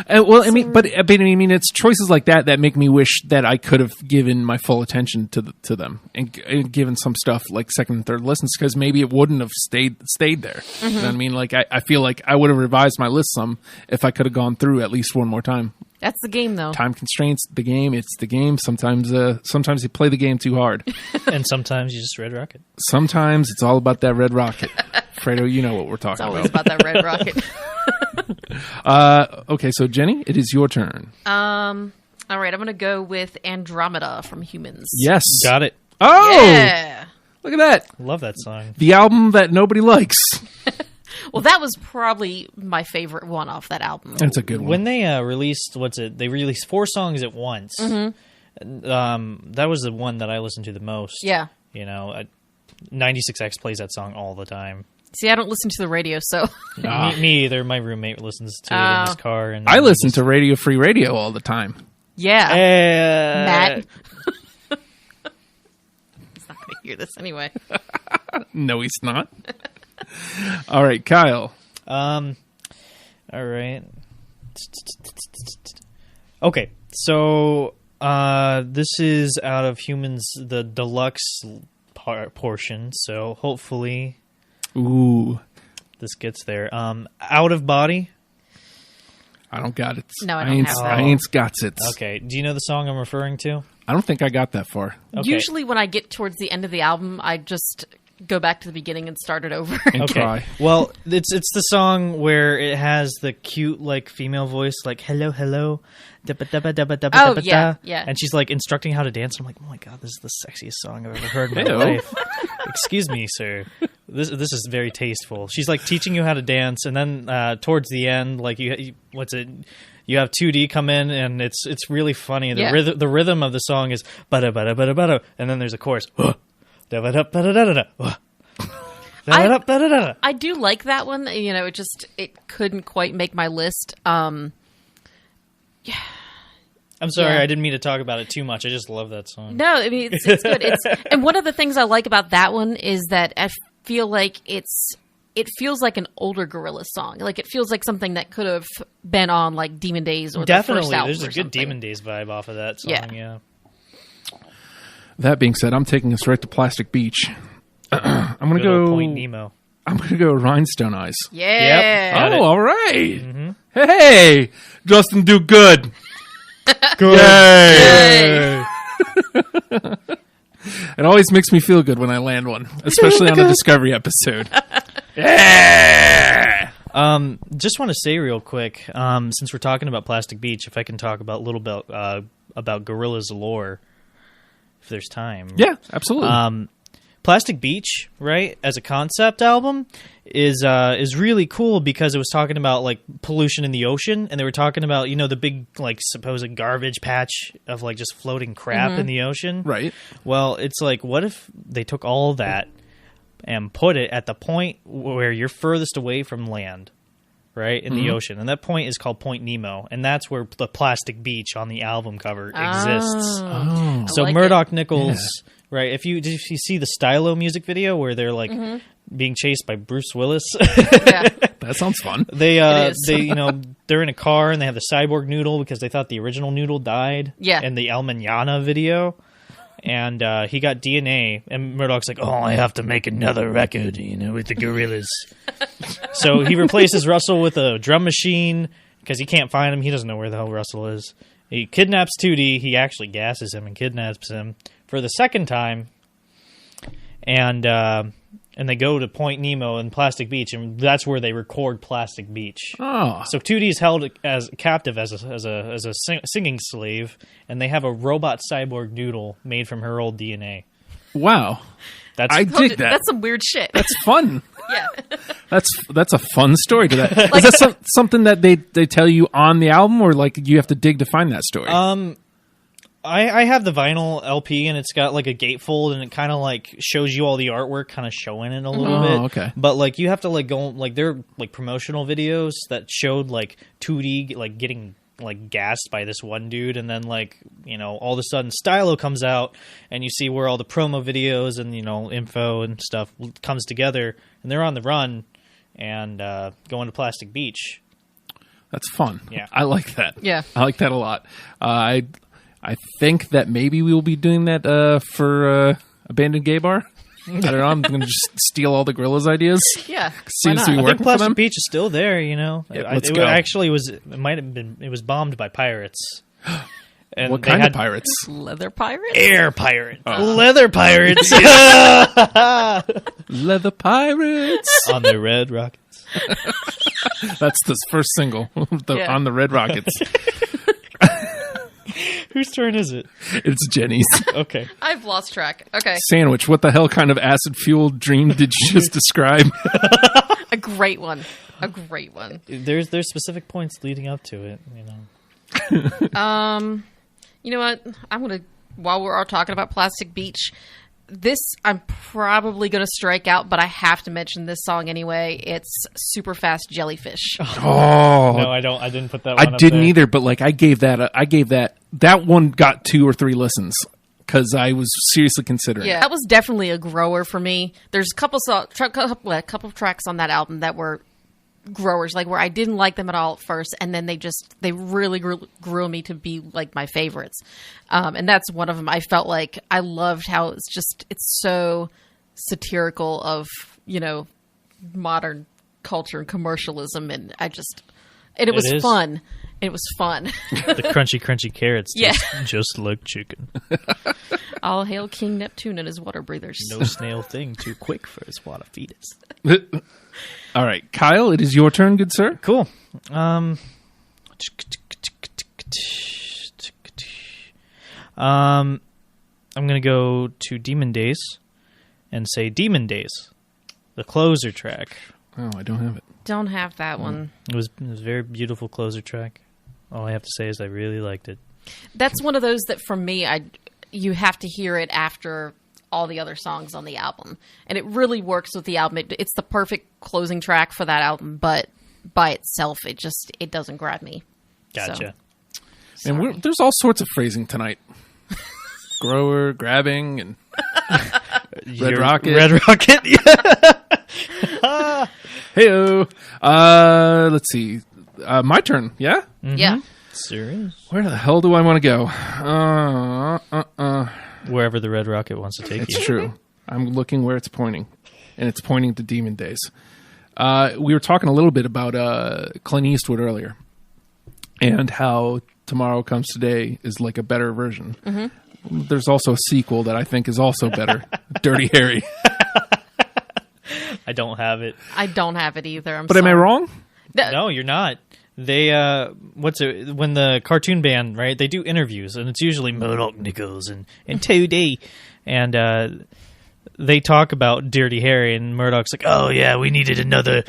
Well, I mean, but I mean, it's choices like that make me wish that I could have given my full attention to them and given some stuff like second and third listens, because maybe it wouldn't have stayed there. You know what I mean? Like, I feel like I would have revised my list some if I could have gone through at least one more time.
That's the game, though.
Time constraints, the game. It's the game. Sometimes you play the game too hard.
And sometimes you just Red Rocket.
Sometimes it's all about that red rocket. Fredo, you know what we're
It's
talking
always
about.
about that red rocket.
Okay, so Jenny, it is your turn.
All right, I'm going to go with Andromeda from Humans.
Yes.
Got it.
Oh,
Yeah.
look at that.
Love that song.
The album that nobody likes.
Well, that was probably my favorite one off that album.
That's a good one.
When they released, they released 4 songs at once. That was the one that I listened to the most.
Yeah.
You know, 96X plays that song all the time.
See, I don't listen to the radio, so
Me either. My roommate listens to it in his car. And
I listen to Radio Free Radio all the time.
yeah.
Matt.
He's not going to hear this anyway.
No, he's not. All right, Kyle.
All right. Okay, so this is out of Humans, the deluxe portion. So hopefully,
Ooh,
this gets there. Out of Body.
I don't got it.
No, I don't have that.
I ain't got it.
Okay, do you know the song I'm referring to?
I don't think I got that far.
Okay.
Usually when I get towards the end of the album, I just go back to the beginning and start it over.
And
Okay.
cry.
Well, it's the song where it has the cute like female voice, like hello, hello, dabba, dabba, dabba, dabba,
Oh,
dabba,
yeah,
da.
yeah.
And she's like instructing how to dance. I'm like, oh my god, this is the sexiest song I've ever heard in my
Ew.
life. Excuse me, sir. This is very tasteful. She's like teaching you how to dance, and then towards the end, like you what's it? You have 2D come in, and it's really funny. The
Yeah.
rhythm of the song is bada bada bada bada, and then there's a chorus. Da da da da da da.
I do like that one. You know, it couldn't quite make my list.
I'm sorry,
Yeah.
I didn't mean to talk about it too much. I just love that song.
No, I mean it's good. And one of the things I like about that one is that I feel like it feels like an older Gorillaz song. Like it feels like something that could have been on like Demon Days or the
Definitely,
first album
there's a
or
good
something.
Demon Days vibe off of that song.
Yeah.
Yeah.
That being said, I'm taking us right to Plastic Beach. I'm gonna
Good old
go.
Point Nemo.
I'm gonna go Rhinestone Eyes.
Yeah.
Got
Oh,
it.
all right. Hey, Justin, do good.
Good.
Yay! It always makes me feel good when I land one, especially on a Discovery episode. Yeah.
Just want to say real quick, since we're talking about Plastic Beach, if I can talk about a little bit about Gorillaz lore, if there's time.
Yeah, absolutely.
Plastic Beach, right, as a concept album is really cool because it was talking about like pollution in the ocean, and they were talking about, you know, the big like supposed garbage patch of like just floating crap in the ocean.
Right.
Well, it's like, what if they took all that and put it at the point where you're furthest away from land, right, in the ocean, and that point is called Point Nemo, and that's where the plastic beach on the album cover exists.
Oh.
So
like
Murdoch Nichols, right? If you see the Stylo music video where they're like being chased by Bruce Willis,
Yeah.
That sounds fun.
they
It is.
they you know they're in a car and they have the cyborg Noodle because they thought the original Noodle died.
Yeah.
In the El Manana video. And he got DNA, and Murdoch's like, "Oh, I have to make another record, you know, with the Gorillaz." So he replaces Russell with a drum machine because he can't find him. He doesn't know where the hell Russell is. He kidnaps 2D. He actually gasses him and kidnaps him for the second time. And they go to Point Nemo and Plastic Beach, and that's where they record Plastic Beach.
Oh.
So 2D is held as captive as a singing slave, and they have a robot cyborg Noodle made from her old DNA.
Wow.
That's
I dig that.
That's some weird shit.
That's fun.
Yeah.
That's a fun story to that. Is that something that they tell you on the album, or like you have to dig to find that story?
I have the vinyl LP, and it's got like a gatefold, and it kind of like shows you all the artwork kind of showing it a little bit.
Okay.
But like you have to like go, like there are like promotional videos that showed like 2D like getting like gassed by this one dude, and then like, you know, all of a sudden Stylo comes out, and you see where all the promo videos and, you know, info and stuff comes together, and they're on the run and going to Plastic Beach.
That's fun.
Yeah.
I like that.
Yeah.
I like that a lot. I think that maybe we will be doing that for Abandoned Gay Bar. I don't know. I'm going to just steal all the Gorillaz ideas.
Yeah.
Seems to be
I think
working for
Plastic
them.
Beach is still there, you know.
Yeah,
It
let's go.
actually was. It might have been. It was bombed by pirates. And
What
they
kind
had
of pirates?
Leather pirates?
Air pirates, leather pirates
Leather Pirates.
on the Red Rockets.
That's the first single
Yeah.
on the Red Rockets.
Whose turn is it?
It's Jenny's.
Okay.
I've lost track. Okay.
Sandwich, what the hell kind of acid-fueled dream did you just describe?
A great one. A great one.
There's specific points leading up to it, you know.
You know what? I'm going to, while we're all talking about Plastic Beach, this I'm probably going to strike out, but I have to mention this song anyway. It's Super Fast Jellyfish.
Oh,
No, I don't. I didn't put that
I
one up
didn't
there.
either, but like I gave that one got 2 or 3 listens because I was seriously considering.
Yeah, that was definitely a grower for me. There's a couple of tracks on that album that were growers, like where I didn't like them at all at first, and then they really grew me to be like my favorites. And that's one of them. I felt like I loved how it's so satirical of, you know, modern culture and commercialism, and it was
is.
fun. It was fun.
The crunchy carrots
Yeah.
taste just like chicken.
All hail King Neptune and his water breathers.
No snail thing too quick for his water fetus.
All right, Kyle, it is your turn, good sir.
Cool. I'm gonna go to Demon Days and say Demon Days, the closer track.
Oh, I don't have it.
Don't have that one.
It was a very beautiful closer track. All I have to say is I really liked it.
That's one of those that for me, you have to hear it after all the other songs on the album, and it really works with the album. It's the perfect closing track for that album, but by itself, it doesn't grab me.
Gotcha.
And there's all sorts of phrasing tonight. Grower, grabbing, and Red Rocket.
Red Rocket. Yeah.
Heyo. Let's see. My turn. Yeah.
Yeah.
Serious.
Where the hell do I want to go?
Wherever the Red Rocket wants to take
It's
you.
true. I'm looking where it's pointing, and it's pointing to Demon Days. We were talking a little bit about Clint Eastwood earlier, and how Tomorrow Comes Today is like a better version. Mm-hmm. There's also a sequel that I think is also better, Dirty Harry.
I don't have it.
I don't have it either.
But am I wrong?
No, you're not. They when the cartoon band, right? They do interviews, and it's usually Murdoch Nichols and 2D, and they talk about Dirty Harry, and Murdoch's like, "Oh yeah, we needed another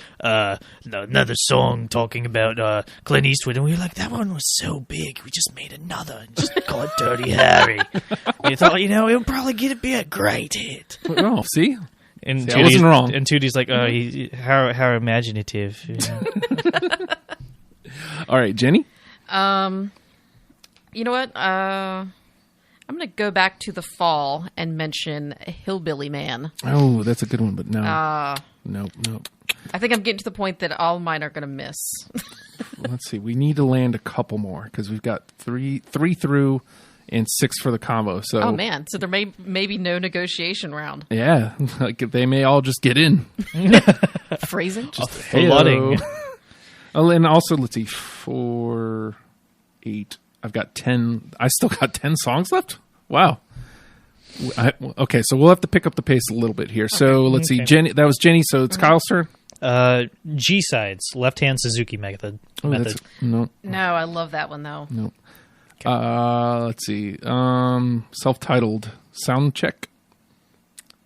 song talking about Clint Eastwood," and we were like, "That one was so big, we just made another and just call it Dirty Harry." We thought, it'll probably be a great hit.
Oh, see?
And
I wasn't wrong.
And Tootie's like, how imaginative.
All right, Jenny?
You know what? I'm going to go back to the fall and mention Hillbilly Man.
Oh, that's a good one, but no. Nope.
I think I'm getting to the point that all mine are going to miss.
Let's see. We need to land a couple more because we've got three through and 6 for the combo. So,
oh, man. So there may be no negotiation round.
Yeah. Like they may all just get in.
Phrasing?
Just
flooding.
Oh, and also, let's see. 4, 8. I've got 10. I still got 10 songs left? Wow. Okay, so we'll have to pick up the pace a little bit here. So let's see. Jenny, that was Jenny, so it's Kyle's turn.
G-sides, left-hand Suzuki method.
No.
No, I love that one, though.
No. Let's see. Self-titled Sound Check.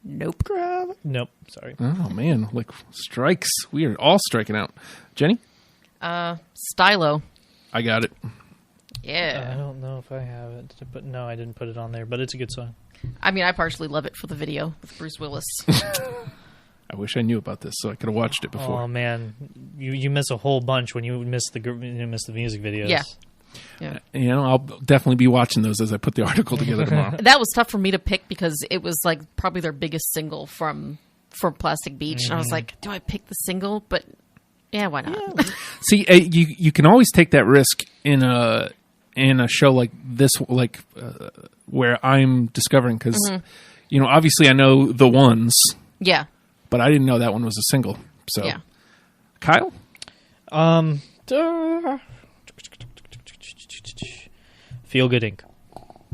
Nope.
Nope, sorry.
Oh, man. Like, strikes. We are all striking out. Jenny?
Stylo.
I got it.
Yeah.
I don't know if I have it, but no, I didn't put it on there, but it's a good song.
I mean, I partially love it for the video with Bruce Willis.
I wish I knew about this so I could have watched it before.
Oh man, you miss a whole bunch when you miss the music videos.
Yeah.
I'll definitely be watching those as I put the article together tomorrow.
That was tough for me to pick because it was like probably their biggest single from Plastic Beach. And I was like, do I pick the single? But yeah, why not? Yeah.
See, you can always take that risk in a show like this, where I'm discovering, because obviously I know the ones, but I didn't know that one was a single. So,
yeah.
Kyle,
Feel Good Inc.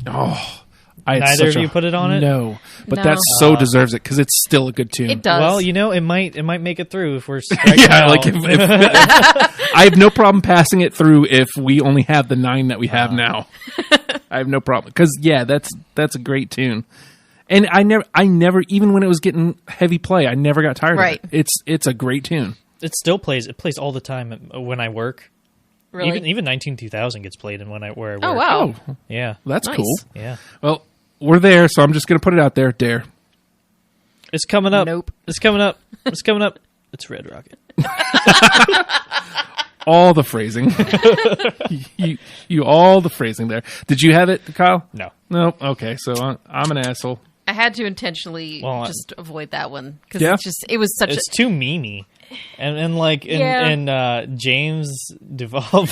Oh,
neither of you put it on it.
No, but
No.
that so deserves it because it's still a good tune.
It does.
Well, it might make it through if we're striking
Yeah,
out.
like if I have no problem passing it through if we only have the 9 that we have now. I have no problem because that's a great tune, and I never even when it was getting heavy play, I never got tired of it. It's a great tune.
It still plays. It plays all the time when I work.
Really?
Even 19-2000 gets played where I work.
Oh wow.
Yeah,
that's
Nice.
cool.
yeah.
Well, we're there, so I'm just gonna put it out there. Dare.
It's coming up.
Nope.
It's coming up. It's coming up. It's Red Rocket.
All the phrasing. you all the phrasing there. Did you have it, Kyle?
No.
No. Okay, so I'm an asshole.
I had to intentionally
Well,
just avoid that one because
Yeah?
it was such
It's
a
too memey. And
Yeah.
James Duvall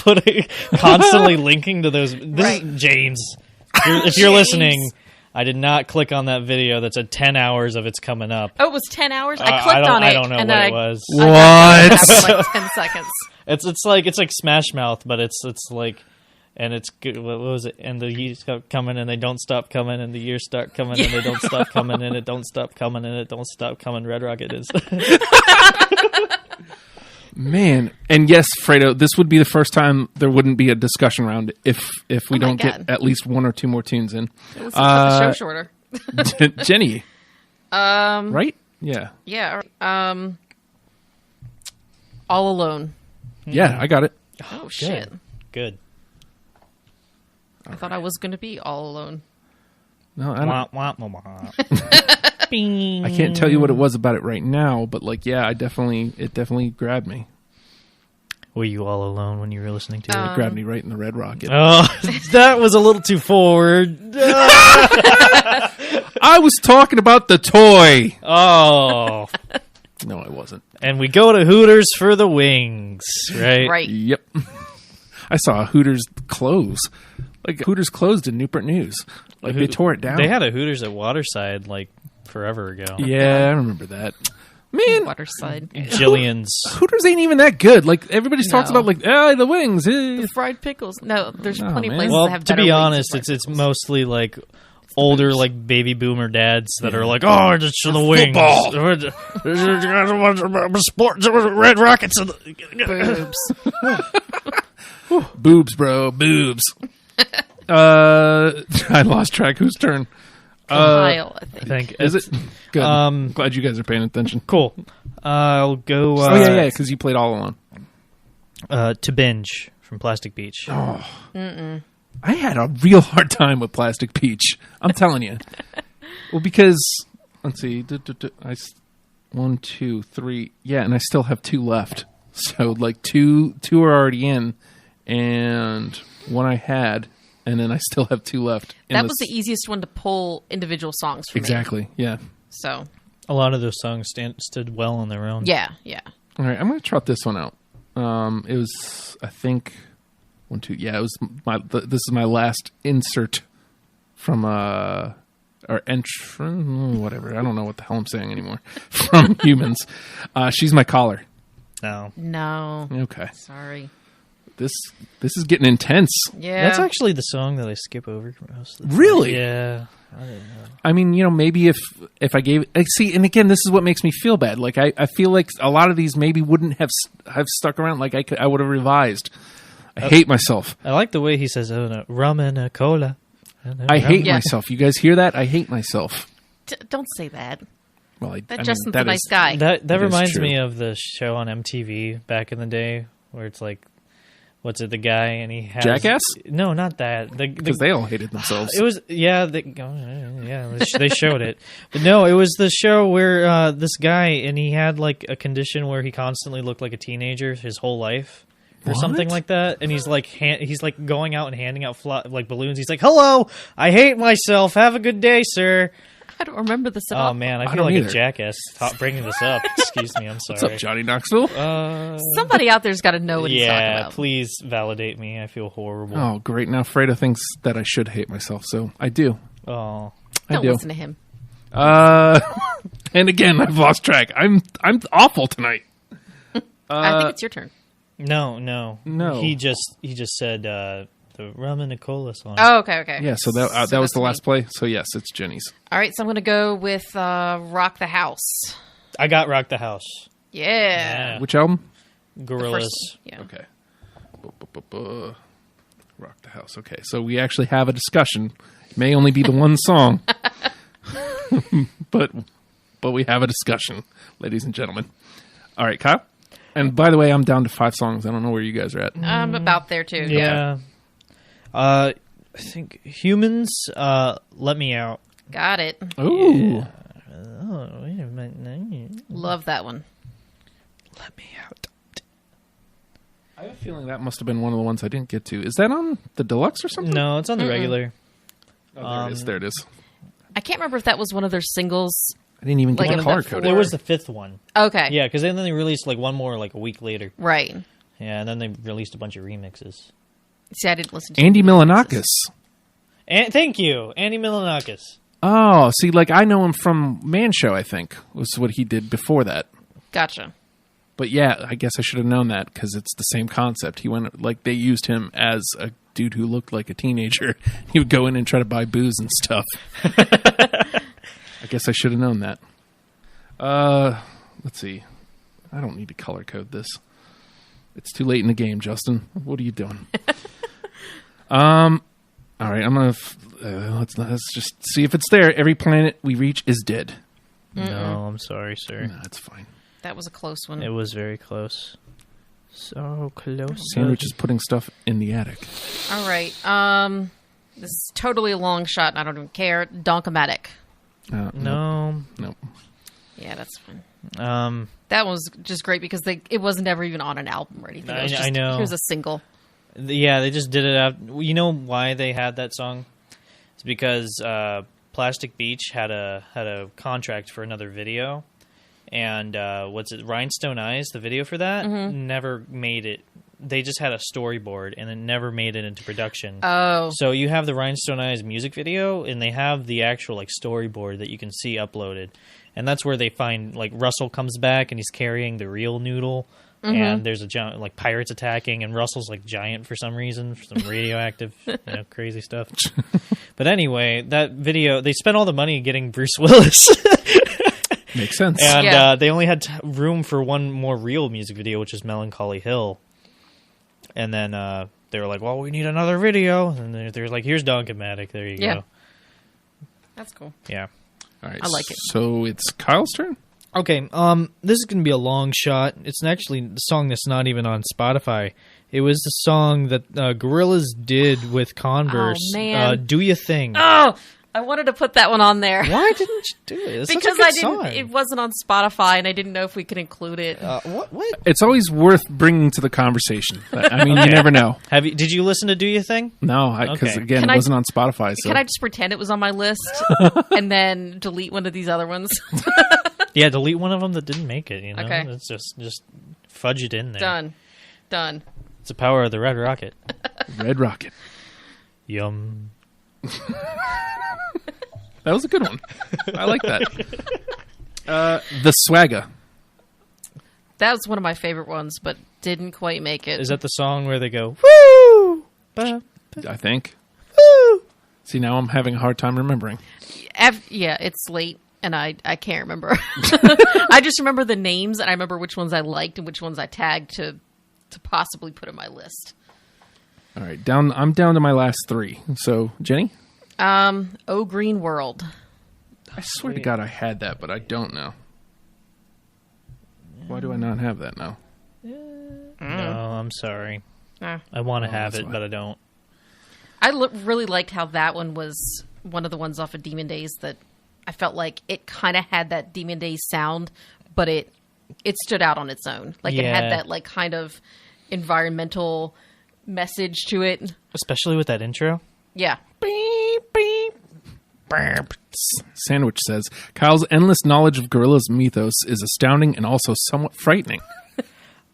constantly linking to those. This is James. If you're listening, I did not click on that video that said 10 hours of It's Coming Up.
Oh, it was 10 hours? I clicked on it.
I don't know
and
what
then
it was.
What?
After like 10 seconds.
It's like Smash Mouth, but it's like, and it's good. What was it? And the years start coming, and they don't stop coming, and the years start coming, and they don't stop coming, and it don't stop coming, and it don't stop coming. Red Rocket is.
Man, and yes, Fredo, this would be the first time there wouldn't be a discussion round if we don't
God.
get at least 1 or 2 more tunes in.
Let's cut the show shorter.
Jenny, right? Yeah,
Yeah. All Alone.
yeah, I got it.
Oh, shit.
Good.
I thought I was going to be all alone.
No, I don't.
Wah, wah, wah, wah.
I can't tell you what it was about it right now, but it definitely grabbed me.
Were you all alone when you were listening to it?
It grabbed me right in the Red Rocket.
Oh, that was a little too forward.
I was talking about the toy.
Oh.
No, I wasn't.
And we go to Hooters for the wings, right?
Right.
Yep. I saw Hooters close. Like Hooters closed in Newport News. Like they tore it down.
They had a Hooters at Waterside like forever ago.
Yeah, I remember that. Man,
Waterside.
Jillian's.
Hooters ain't even that good. Like everybody's talks
No.
about the wings.
The fried pickles. No, there's plenty of
man.
places
Well,
that have
to
better
be
wings
honest,
than fried
it's
pickles.
mostly like older like baby boomer dads that are like, oh, just for the wings. Sports Red Rockets.
boobs.
Boobs, bro, boobs. I lost track. Whose turn?
Kyle, I think.
I think
Is it? Good.
Um,
Glad you guys are paying attention.
Cool. I'll go.
Oh yeah, because you played all alone.
To Binge from Plastic Beach.
Oh. I had a real hard time with Plastic Peach. I'm telling you. Well, because let's see, 1, 2, 3, yeah, and I still have 2 left. So like two are already in, and one I had, and then I still have 2 left.
That was the easiest one to pull individual songs for me.
Exactly. Yeah.
So
A lot of those songs stood well on their own.
yeah.
All right, I'm going to trot this one out. It was, I think, 1, 2. Yeah, it was this is my last insert from our entrance, whatever. I don't know what the hell I'm saying anymore. From Humans, She's My Caller.
No.
Okay,
Sorry.
this is getting intense.
Yeah.
That's actually the song that I skip over most of the time.
Really?
Yeah.
I mean, maybe if I gave see, and again, this is what makes me feel bad. Like I feel like a lot of these maybe wouldn't have stuck around. Like I would have revised. I hate myself.
I like the way he says, rum and a cola.
I hate
Yeah.
myself. You guys hear that? I hate myself.
Don't say that.
Well,
Justin's
that
a nice
is-
guy.
That
It is
reminds
true.
me of the show on MTV back in the day where it's like, what's it, the guy and he has...
Jackass?
No, not that.
Because they all hated themselves.
It was, yeah, they showed it. But no, it was the show where this guy, and he had like a condition where he constantly looked like a teenager his whole life. Or
What?
something like that, and he's like going out and handing out like balloons. He's like, "Hello, I hate myself. Have a good day, sir."
I don't remember this at
Oh
all.
man, I
I
feel
don't
like
either.
a jackass bringing this up. Excuse me, I'm sorry.
What's up, Johnny Knoxville?
Somebody out there's got to know what he's talking
Yeah,
about.
please validate me. I feel horrible.
Oh, great. Now Fredo thinks that I should hate myself, so I do.
Oh.
I
Don't
do.
listen to him.
And again, I've lost track. I'm awful tonight.
I think it's your turn.
No.
No.
He just said the rum and a cola song.
Oh, okay.
Yeah, so that was
that's
the last
me.
play. So yes, it's Jenny's.
All right, so I'm going to go with Rock the House.
I got Rock the House.
Yeah.
Which album?
The
Gorillaz.
first- yeah.
Okay. Rock the House. Okay, so we actually have a discussion. It may only be the one song, but we have a discussion, ladies and gentlemen. All right, Kyle. And by the way, I'm down to 5 songs. I don't know where you guys are at.
I'm about there too.
Yeah. I think Humans, Let Me Out.
Got it.
Ooh.
Oh, wait a minute.
Love that one.
Let Me Out.
I have a feeling that must have been one of the ones I didn't get to. Is that on the deluxe or something?
No, it's on the regular.
Oh, there it is. There it is.
I can't remember if that was one of their singles.
I didn't even get
Like
the
in
color
the
code.
four-
It was the 5th one.
Okay.
Yeah, because then they released like one more like a week later.
Right.
Yeah, and then they released a bunch of remixes.
See, I didn't listen to
Andy
the remixes.
Milonakis.
And thank you, Andy Milonakis.
Oh, see, like I know him from Man Show, I think, was what he did before that.
Gotcha.
But yeah, I guess I should have known that because it's the same concept. He went, like, they used him as a dude who looked like a teenager. He would go in and try to buy booze and stuff. I guess I should have known that. Let's see. I don't need to color code this. It's too late in the game, Justin. What are you doing? All right, I'm gonna let's just see if it's there. Every planet we reach is dead.
No, I'm sorry, sir.
No, that's fine.
That was a close one.
It was very close. So close.
Sandwich is putting stuff in the attic.
All right. This is totally a long shot, and I don't even care. Donkomatic.
No.
Nope.
Yeah, that's fine. That was just great because it wasn't ever even on an album or anything. It was
I
just,
know.
Here's a single.
Yeah, they just did it out. You know why they had that song? It's because Plastic Beach had a contract for another video, and Rhinestone Eyes, the video for that, never made it. They just had a storyboard, and it never made it into production.
Oh.
So you have the Rhinestone Eyes music video, and they have the actual like storyboard that you can see uploaded, and that's where they find like Russell comes back and he's carrying the real noodle. And there's a giant, like pirates attacking, and Russell's like giant for some reason, for some radioactive, crazy stuff. But anyway, that video, they spent all the money getting Bruce Willis,
Makes sense.
and
Yeah.
they only had room for one more real music video, which is Melancholy Hill. And then they were like, "Well, we need another video," and they're like, "Here's Donkomatic. There you
Yeah.
go."
That's cool.
Yeah.
All right.
I like it.
So it's Kyle's turn?
Okay, this is going to be a long shot. It's actually the song that's not even on Spotify. It was the song that Gorillaz did with Converse.
Oh, man.
Do You Thing.
Oh, I wanted to put that one on there.
Why didn't you do it? It's
Because
such a good
I didn't.
song.
It wasn't on Spotify, and I didn't know if we could include it.
What?
It's always worth bringing to the conversation. I mean, you never know.
Did you listen to Do You Thing?
No, because
Okay.
again,
Can
it
I-
wasn't on Spotify. So
Can I just pretend it was on my list and then delete one of these other ones?
Yeah, delete one of them that didn't make it. You know,
Okay.
It's just fudge it in there.
Done.
It's the power of the Red Rocket.
Red Rocket.
Yum.
That was a good one. I like that. The Swagger.
That was one of my favorite ones, but didn't quite make it.
Is that the song where they go woo?
I think. See, now I'm having a hard time remembering.
Yeah, it's late, and I can't remember. I just remember the names, and I remember which ones I liked and which ones I tagged to possibly put in my list.
All right, I'm down to my last three. So, Jenny?
Oh Green World.
I swear to God I had that, but I don't know. Why do I not have that now?
No, I'm sorry.
Ah.
I want to have
that's
it,
why.
but I don't.
I really liked how that one was one of the ones off of Demon Days that I felt like it kind of had that Demon Days sound, but it stood out on its own. Like it
Yeah.
had that like kind of environmental message to it.
Especially with that intro.
Yeah.
Sandwich says, Kyle's endless knowledge of Gorillaz mythos is astounding and also somewhat frightening.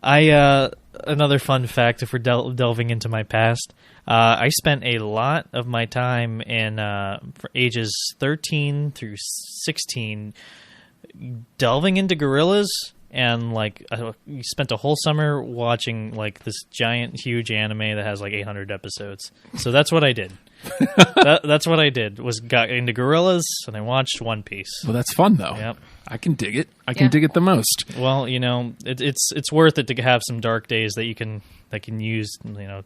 Another fun fact, if we're delving into my past, I spent a lot of my time in for ages 13 through 16 delving into Gorillaz, and like I spent a whole summer watching like this giant, huge anime that has like 800 episodes. So that's what I did. That's what I did. Was got into Gorillaz and I watched One Piece.
Well, that's fun, though.
Yep.
I can dig it. I can
Yeah.
dig it the most.
Well, you know, it's worth it to have some dark days that you can use, you know,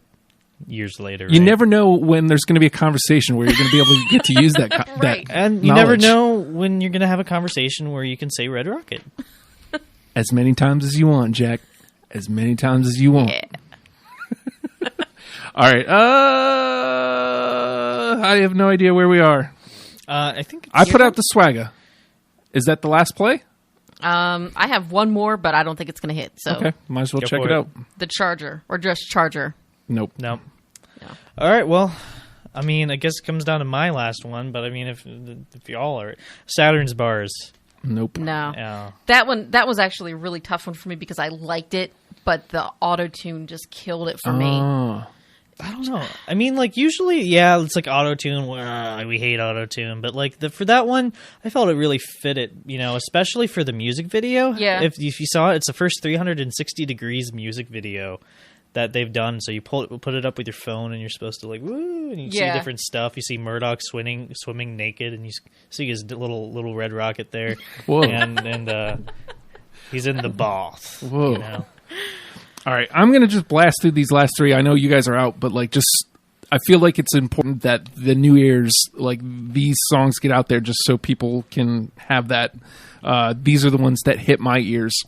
years later.
You
right?
never know when there's going to be a conversation where you're going to be able to get to use that.
Right.
And you never
knowledge.
know when you're going to have a conversation where you can say Red Rocket.
As many times as you want, Jack. As many times as you want.
Yeah.
All right. I have no idea where we are.
I think
I put out the Swagger. Is that the last play?
I have one more, but I don't think it's going to hit. So
Okay. Might as well
Go
check
for
it
it.
out.
the Charger or just Charger.
Nope.
no.
No.
All right. Well, I mean, I guess it comes down to my last one, but I mean, if y'all are Saturn's bars,
Nope.
No.
yeah.
That was actually a really tough one for me because I liked it, but the auto tune just killed it for me.
Oh.
I don't know. I mean, like usually, yeah, it's like auto tune. We hate auto tune, but like for that one, I felt it really fit it. You know, especially for the music video.
Yeah.
If you saw it, it's the first 360 degrees music video that they've done. So you put it up with your phone, and you're supposed to like woo, and you see
Yeah.
different stuff. You see Murdoch swimming naked, and you see his little red rocket there.
Whoa.
And he's in the bath.
Whoa.
You know?
All right, I'm going to just blast through these last three. I know you guys are out, but like I feel like it's important that the new ears, like these songs get out there just so people can have that. These are the ones that hit my ears.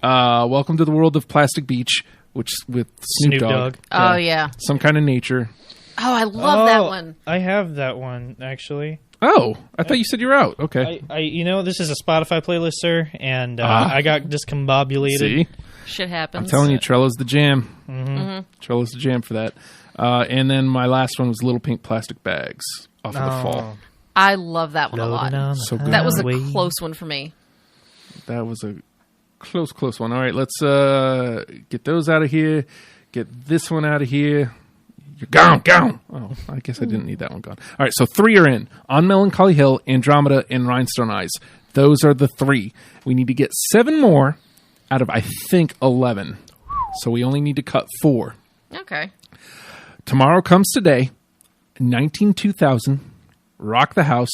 Welcome to the World of Plastic Beach, which with Snoop Dogg.
Oh, yeah.
Some Kind of Nature.
Oh, I love that one.
I have that one actually.
Oh, I thought you said you were out. Okay.
I you know, this is a Spotify playlist, sir, and I got discombobulated.
See?
Shit happens.
I'm telling you, Trello's the jam. Mm-hmm. Trello's the jam for that. And then my last one was Little Pink Plastic Bags off of The Fall.
I love that one a
Loading
lot.
on
So
the
good.
That was a
highway.
close one for me.
That was a close one. All right, let's get those out of here. Get this one out of here. You're gone. Oh, I guess I didn't need that one gone. All right, so 3 are in. On Melancholy Hill, Andromeda, and Rhinestone Eyes. Those are the 3. We need to get 7 more out of, I think, 11. So we only need to cut 4.
Okay.
Tomorrow Comes Today, 19-2000, Rock the House,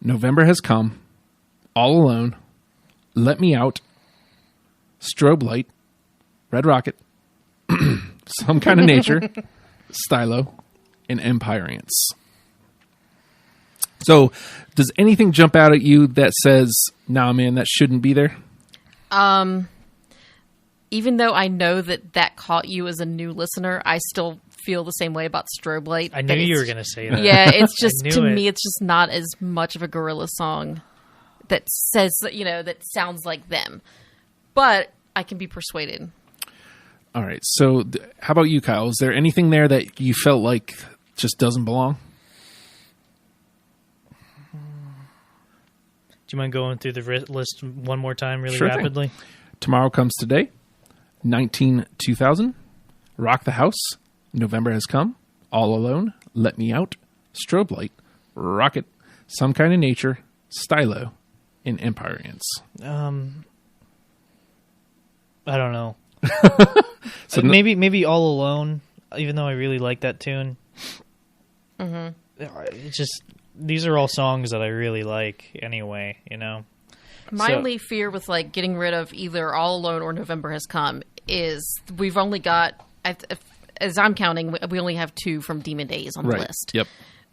November Has Come, All Alone, Let Me Out, Strobe Light, Red Rocket, Some Kind of Nature, Stylo, and Empire Ants. So, does anything jump out at you that says, "Nah, man, that shouldn't be there"?
Even though I know that caught you as a new listener, I still feel the same way about Strobe Light.
I knew you were going to say that.
Yeah, it's just
I
to
knew
me,
it.
it's just not as much of a Gorillaz song that says that sounds like them. But I can be persuaded.
All right. So, how about you, Kyle? Is there anything there that you felt like just doesn't belong?
Do you mind going through the list one more time really
Sure thing.
rapidly?
Tomorrow Comes Today, 2000, Rock the House, November Has Come, All Alone, Let Me Out, Strobe Light, Rocket, Some Kind of Nature, Stylo, and Empire Ants.
I don't know.
So
maybe All Alone, even though I really like that tune. It's just, these are all songs that I really like anyway,
My
So-
only fear with like getting rid of either All Alone or November Has Come is we've only got, as I'm counting, we only have 2 from Demon Days on the
right.
list.
Yep.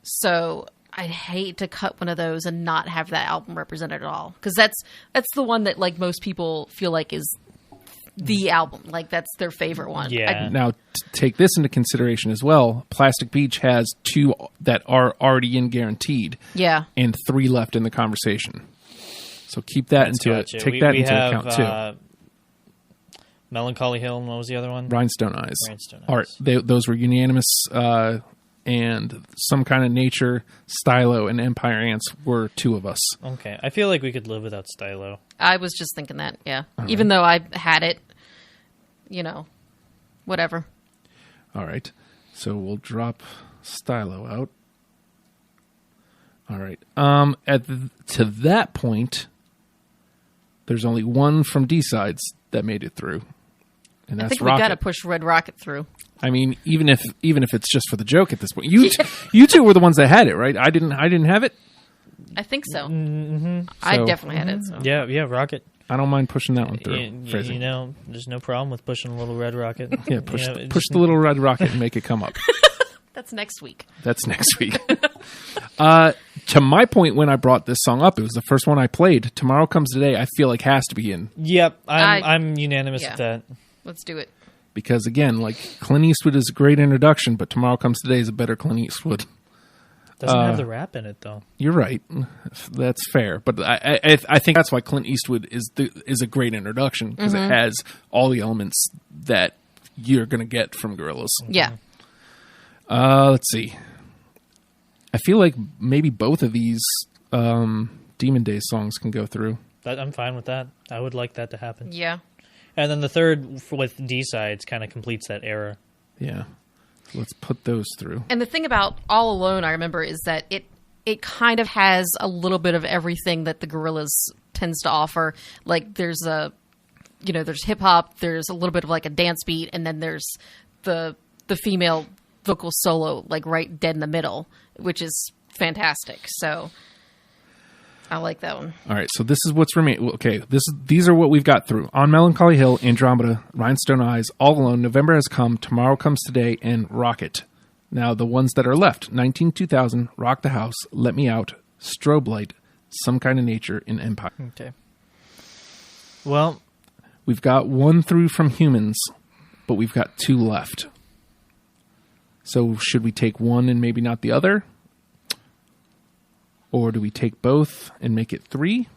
So I'd hate to cut one of those and not have that album represented at all, because that's the one that like most people feel like is the album, like that's their favorite one.
Yeah.
Now, take this into consideration as well. Plastic Beach has 2 that are already in guaranteed,
Yeah.
and 3 left in the conversation. So keep that into it.
Gotcha.
Take that
we
into
have,
account too.
Melancholy Hill, and what was the other one?
Rhinestone Eyes.
Rhinestone
All right,
Eyes.
those were unanimous, and Some Kind of Nature, Stylo, and Empire Ants were 2 of us.
Okay. I feel like we could live without Stylo.
I was just thinking that, yeah. Even though I had it, whatever.
All right, so we'll drop Stylo out. All right. To that point, there's only one from D-Sides that made it through, and
I
that's
think we
Rocket.
got to push Red Rocket through.
I mean, even if it's just for the joke at this point, you two were the ones that had it, right? I didn't have it.
I think so.
So-
I definitely had it. So.
Yeah, Rocket.
I don't mind pushing that one through. Phrasing.
There's no problem with pushing a little Red Rocket.
Yeah, push
It's
the little red rocket and make it come up.
That's next week.
That's next week. To my point, when I brought this song up, it was the first one I played. Tomorrow Comes Today, I feel like has to be in.
Yep, I'm unanimous
yeah.
with that.
Let's do it.
Because, again, like Clint Eastwood is a great introduction, but Tomorrow Comes Today is a better Clint Eastwood.
Doesn't have the rap in it though.
You're right. That's fair. But I think that's why Clint Eastwood is a great introduction, because it has all the elements that you're going to get from Gorillaz.
Yeah.
Let's see. I feel like maybe both of these Demon Days songs can go through.
I'm fine with that. I would like that to happen.
Yeah.
And then the third with D-Sides kind of completes that era.
Yeah. So let's put those through.
And the thing about All Alone, I remember, is that it kind of has a little bit of everything that the Gorillaz tends to offer. Like there's there's hip hop, there's a little bit of like a dance beat, and then there's the female vocal solo like right dead in the middle, which is fantastic. So I like that one.
All right, so this is what's remaining. Okay, these are what we've got through. On Melancholy Hill, Andromeda, Rhinestone Eyes, All Alone, November Has Come, Tomorrow Comes Today, and Rocket. Now, the ones that are left, 2000, Rock the House, Let Me Out, Strobe Light, Some Kind of Nature, and Empire.
Okay. Well,
We've got 1 through from Humans, but we've got 2 left. So should we take 1 and maybe not the other? Or do we take both and make it 3?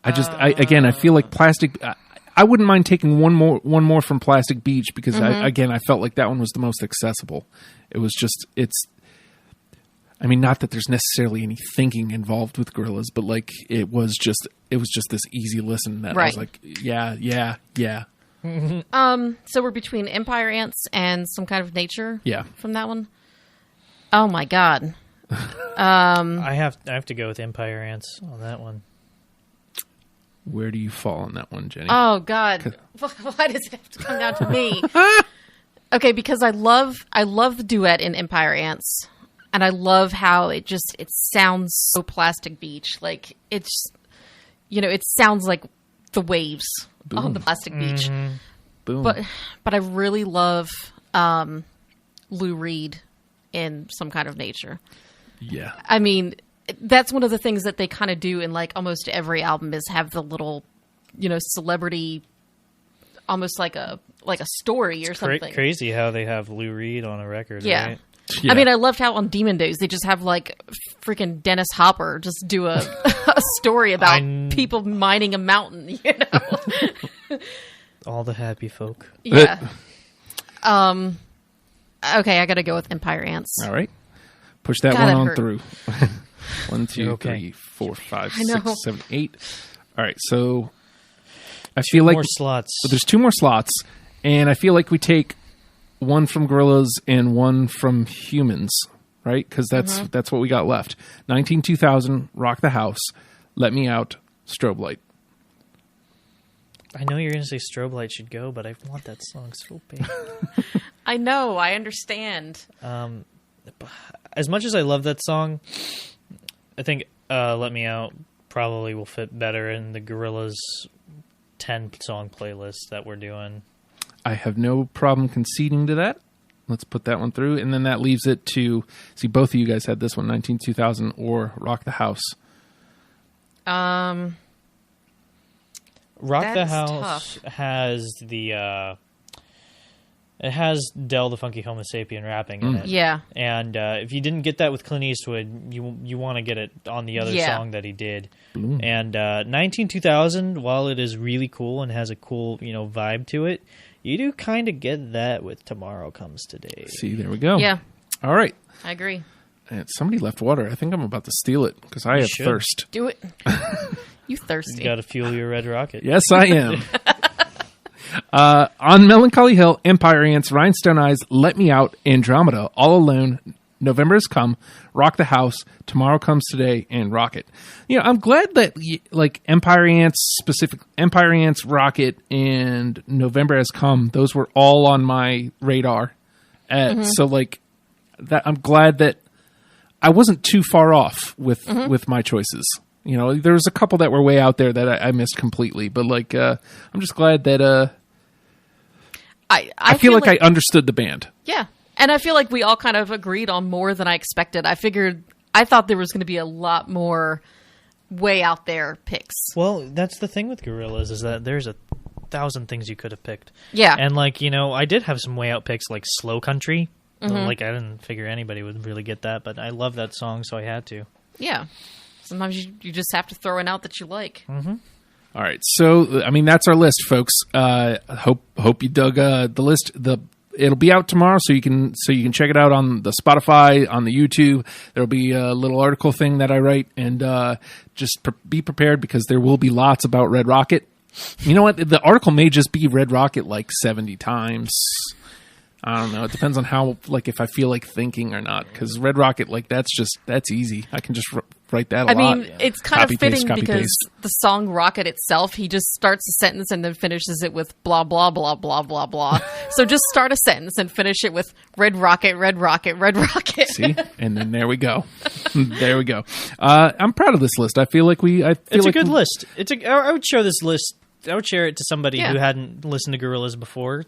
I feel like Plastic. I wouldn't mind taking one more from Plastic Beach, because I felt like that one was the most accessible. It was just not that there's necessarily any thinking involved with Gorillaz, but like it was just this easy listen that I was like, yeah.
So we're between Empire Ants and Some Kind of Nature.
Yeah.
From that one. Oh my God.
I have to go with Empire Ants on that one.
Where do you fall on that one, Jenny?
Oh God. Why does it have to come down to me? Okay, because I love the duet in Empire Ants, and I love how it sounds so Plastic Beach. Like it's, it sounds like the waves on the Plastic Beach.
Boom.
But I really love Lou Reed in Some Kind of Nature.
Yeah.
I mean, that's one of the things that they kind of do in like almost every album is have the little, celebrity, almost like a story or something.
Crazy how they have Lou Reed on a record,
Yeah.
right?
Yeah.
I mean, I loved how on Demon Days they just have like freaking Dennis Hopper just do a story about people mining a mountain,
All the happy folk.
Yeah. Okay, I got to go with Empire Ants.
All right. Push that
God,
one
that
on
hurt.
through. 1, 2,
Okay.
3, 4, 5,
I know.
6, 7, 8. All right. So I feel like
More slots.
there's 2 more slots, and I feel like we take one from Gorillaz and one from Humans, right? Because that's what we got left. 192000, Rock the House, Let Me Out, Strobe Light.
I know you're going to say Strobe Light should go, but I want that song so bad.
I know, I understand.
As much as I love that song, I think Let Me Out probably will fit better in the Gorillaz 10-song playlist that we're doing.
I have no problem conceding to that. Let's put that one through. And then that leaves it to, see, both of you guys had this one, 192000 or Rock the House.
Rock
That
the
is
House
tough.
has the... it has Del the Funky Homo Sapien rapping in it.
Yeah.
And if you didn't get that with Clint Eastwood, you want to get it on the other
Yeah.
song that he did. And 192000, while it is really cool and has a cool vibe to it, you do kind of get that with Tomorrow Comes Today.
See, there we go.
Yeah,
All right.
I agree.
And somebody left water. I think I'm about to steal it because I have
should.
thirst.
Do it. You thirsty.
You got to fuel your red rocket.
Yes, I am. On Melancholy Hill, Empire Ants, Rhinestone Eyes, Let Me Out, Andromeda, All Alone, November Has Come, Rock the House, Tomorrow Comes Today, and Rocket. I'm glad that Empire Ants, Rocket, and November Has Come, those were all on my radar. So that I'm glad that I wasn't too far off with my choices. There was a couple that were way out there that I missed completely, but I'm just glad that I feel like I understood the band.
Yeah. And I feel like we all kind of agreed on more than I expected. I thought there was going to be a lot more way out there picks.
Well, that's the thing with Gorillaz is that there's 1,000 things you could have picked.
Yeah.
And I did have some way out picks like Slow Country. I didn't figure anybody would really get that, but I love that song, so I had to.
Yeah. Sometimes you just have to throw one out that you like.
All right, so that's our list, folks. Hope you dug the list. It'll be out tomorrow, so you can check it out on the Spotify, on the YouTube. There'll be a little article thing that I write, and just be prepared because there will be lots about Red Rocket. You know what? The article may just be Red Rocket 70 times. I don't know. It depends on how, if I feel like thinking or not. Because Red Rocket, that's easy. I can just write that a lot.
I mean, it's kind
Copy,
of fitting
paste, copy,
because
paste.
the song Rocket itself, he just starts a sentence and then finishes it with blah, blah, blah, blah, blah, blah. So just start a sentence and finish it with Red Rocket, Red Rocket, Red Rocket.
See? And then there we go. There we go. I'm proud of this list. I feel like
It's a good list. I would show this list. I would share it to somebody
Yeah.
who hadn't listened to Gorillaz before.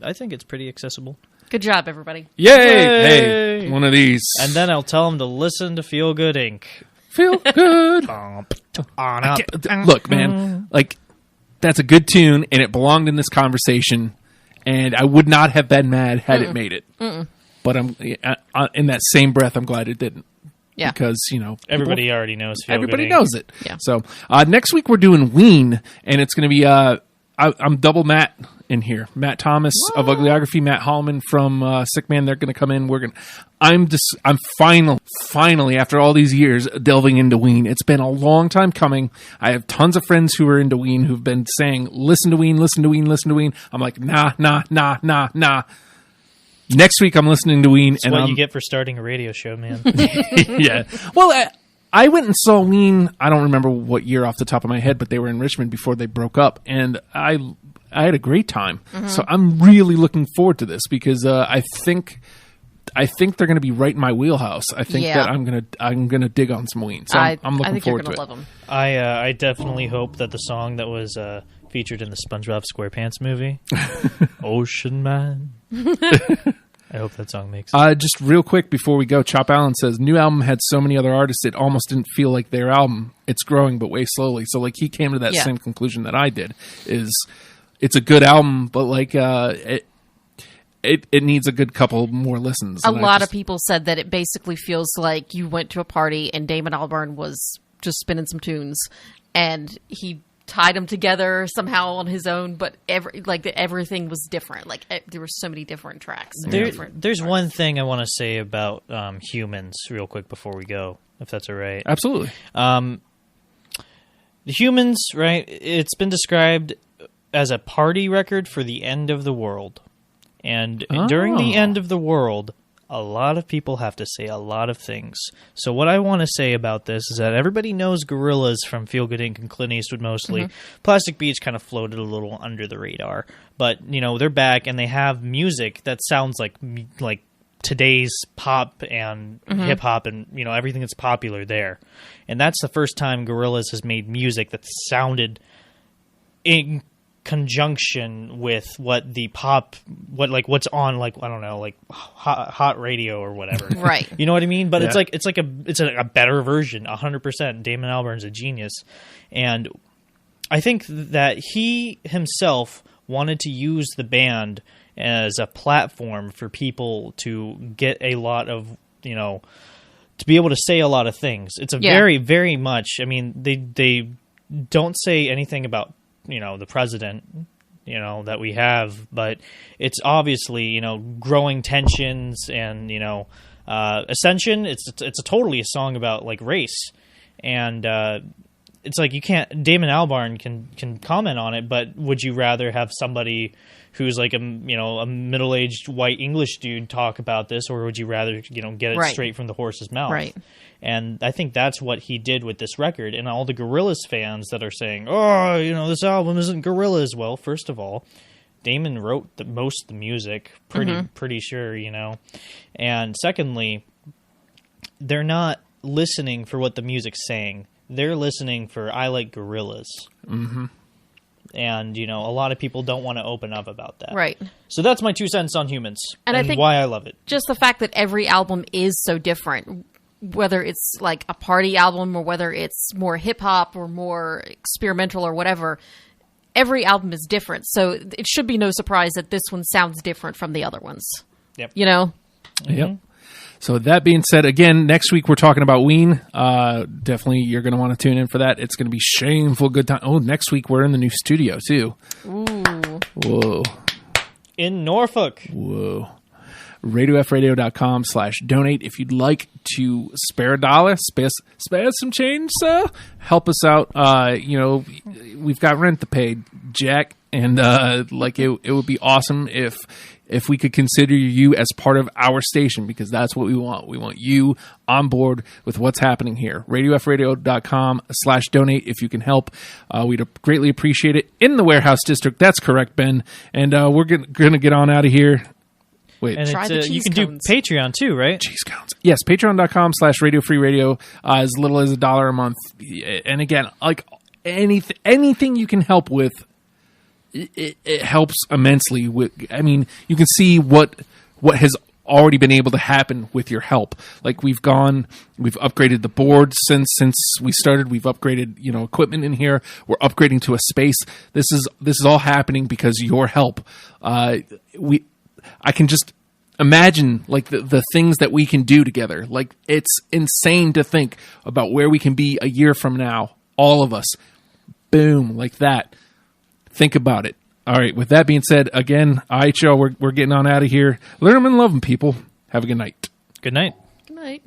I think it's pretty accessible.
Good job, everybody.
Yay!
Yay!
Hey, one of these.
And then I'll tell them to listen to Feel Good Inc.
Feel good.
On up.
Look, man, that's a good tune, and it belonged in this conversation, and I would not have been mad had it made it. But I'm in that same breath, I'm glad it didn't.
Yeah.
Because,
Everybody already knows Feel
everybody
Good Inc.
knows it.
Yeah.
So next week we're doing Ween, and it's going to be I'm double Matt in here. Matt Thomas of Ugliography, Matt Hallman from Sick Man. They're going to come in. I'm finally after all these years delving into Ween. It's been a long time coming. I have tons of friends who are into Ween who've been saying, "Listen to Ween, listen to Ween, listen to Ween." I'm like, nah. Next week I'm listening to Ween,
That's
and
what you get for starting a radio show, man.
yeah. Well, I went and saw Ween. I don't remember what year off the top of my head, but they were in Richmond before they broke up, and I had a great time. So I'm really looking forward to this because I think they're going to be right in my wheelhouse. I think that I'm gonna dig on some Ween. So I'm looking
I think
forward
you're
to
gonna
it.
love them.
I definitely hope that the song that was featured in the SpongeBob SquarePants movie, Ocean Man. I hope that song makes it.
Just real quick before we go, Chop Allen says, new album had so many other artists, it almost didn't feel like their album. It's growing, but way slowly. So, like, he came to that same conclusion that I did, is it's a good album, but, like, it needs a good couple more listens.
A lot of people said that it basically feels like you went to a party and Damon Albarn was just spinning some tunes, and he tied them together somehow on his own, but everything was different. Like, there were so many different tracks.
There's one thing I want to say about Humans real quick before we go, if that's all right.
Absolutely.
The Humans, right? It's been described as a party record for the end of the world. And during the end of the world, a lot of people have to say a lot of things. So what I want to say about this is that everybody knows Gorillaz from Feel Good Inc. and Clint Eastwood mostly. Plastic Beach kind of floated a little under the radar. But, you know, they're back and they have music that sounds like today's pop and hip-hop and, you know, everything that's popular there. And that's the first time Gorillaz has made music that sounded in conjunction with what the pop, what's on, like, I don't know, like hot radio or whatever.
Right.
You know what I mean? But it's a better version, 100%. Damon Albarn's a genius. And I think that he himself wanted to use the band as a platform for people to get a lot of, you know, to be able to say a lot of things. It's a very, very much, I mean, they don't say anything about, you know, the president, you know, that we have, but it's obviously, you know, growing tensions and, you know, Ascension. It's totally a song about, like, race, and it's like you can't. Damon Albarn can comment on it, but would you rather have somebody who's like a middle-aged white English dude talk about this, or would you rather, you know, get it straight from the horse's mouth?
Right.
And I think that's what he did with this record. And all the Gorillaz fans that are saying, oh, you know, this album isn't Gorillaz. Well, first of all, Damon wrote most of the music, pretty sure, you know. And secondly, they're not listening for what the music's saying. They're listening for, I like Gorillaz. Mm-hmm. And, you know, a lot of people don't want to open up about that.
Right.
So that's my 2 cents on Humans and
I think
why I love it.
Just the fact that every album is so different, whether it's like a party album or whether it's more hip-hop or more experimental or whatever, every album is different. So it should be no surprise that this one sounds different from the other ones.
Yep.
You know?
Yep. So that being said, again, next week we're talking about Ween. Definitely you're going to want to tune in for that. It's going to be shameful good time. Oh, next week we're in the new studio too.
Ooh.
Whoa.
In Norfolk.
Whoa. RadioFradio.com/donate. If you'd like to spare a dollar, spare some change, sir, help us out. You know, we've got rent to pay, Jack, and it would be awesome if we could consider you as part of our station, because that's what we want. We want you on board with what's happening here. RadioFradio.com/donate if you can help. We'd greatly appreciate it. In the Warehouse District, that's correct, Ben. And we're going to get on out of here. Wait,
and
try the cheese
you can
cones.
do Patreon too, right?
Cheese cones. Yes, patreon.com/Radio Free Radio, as little as $1 a month. And again, like anything you can help with, it helps immensely. I mean, you can see what has already been able to happen with your help. Like we've upgraded the board since we started. We've upgraded, you know, equipment in here. We're upgrading to a space. This is all happening because of your help. I can just imagine like the things that we can do together. Like it's insane to think about where we can be a year from now. All of us, boom, like that. Think about it. All right. With that being said, again, all right, y'all, we're getting on out of here. Learn them and love them, people. Have a good night.
Good night.
Good night.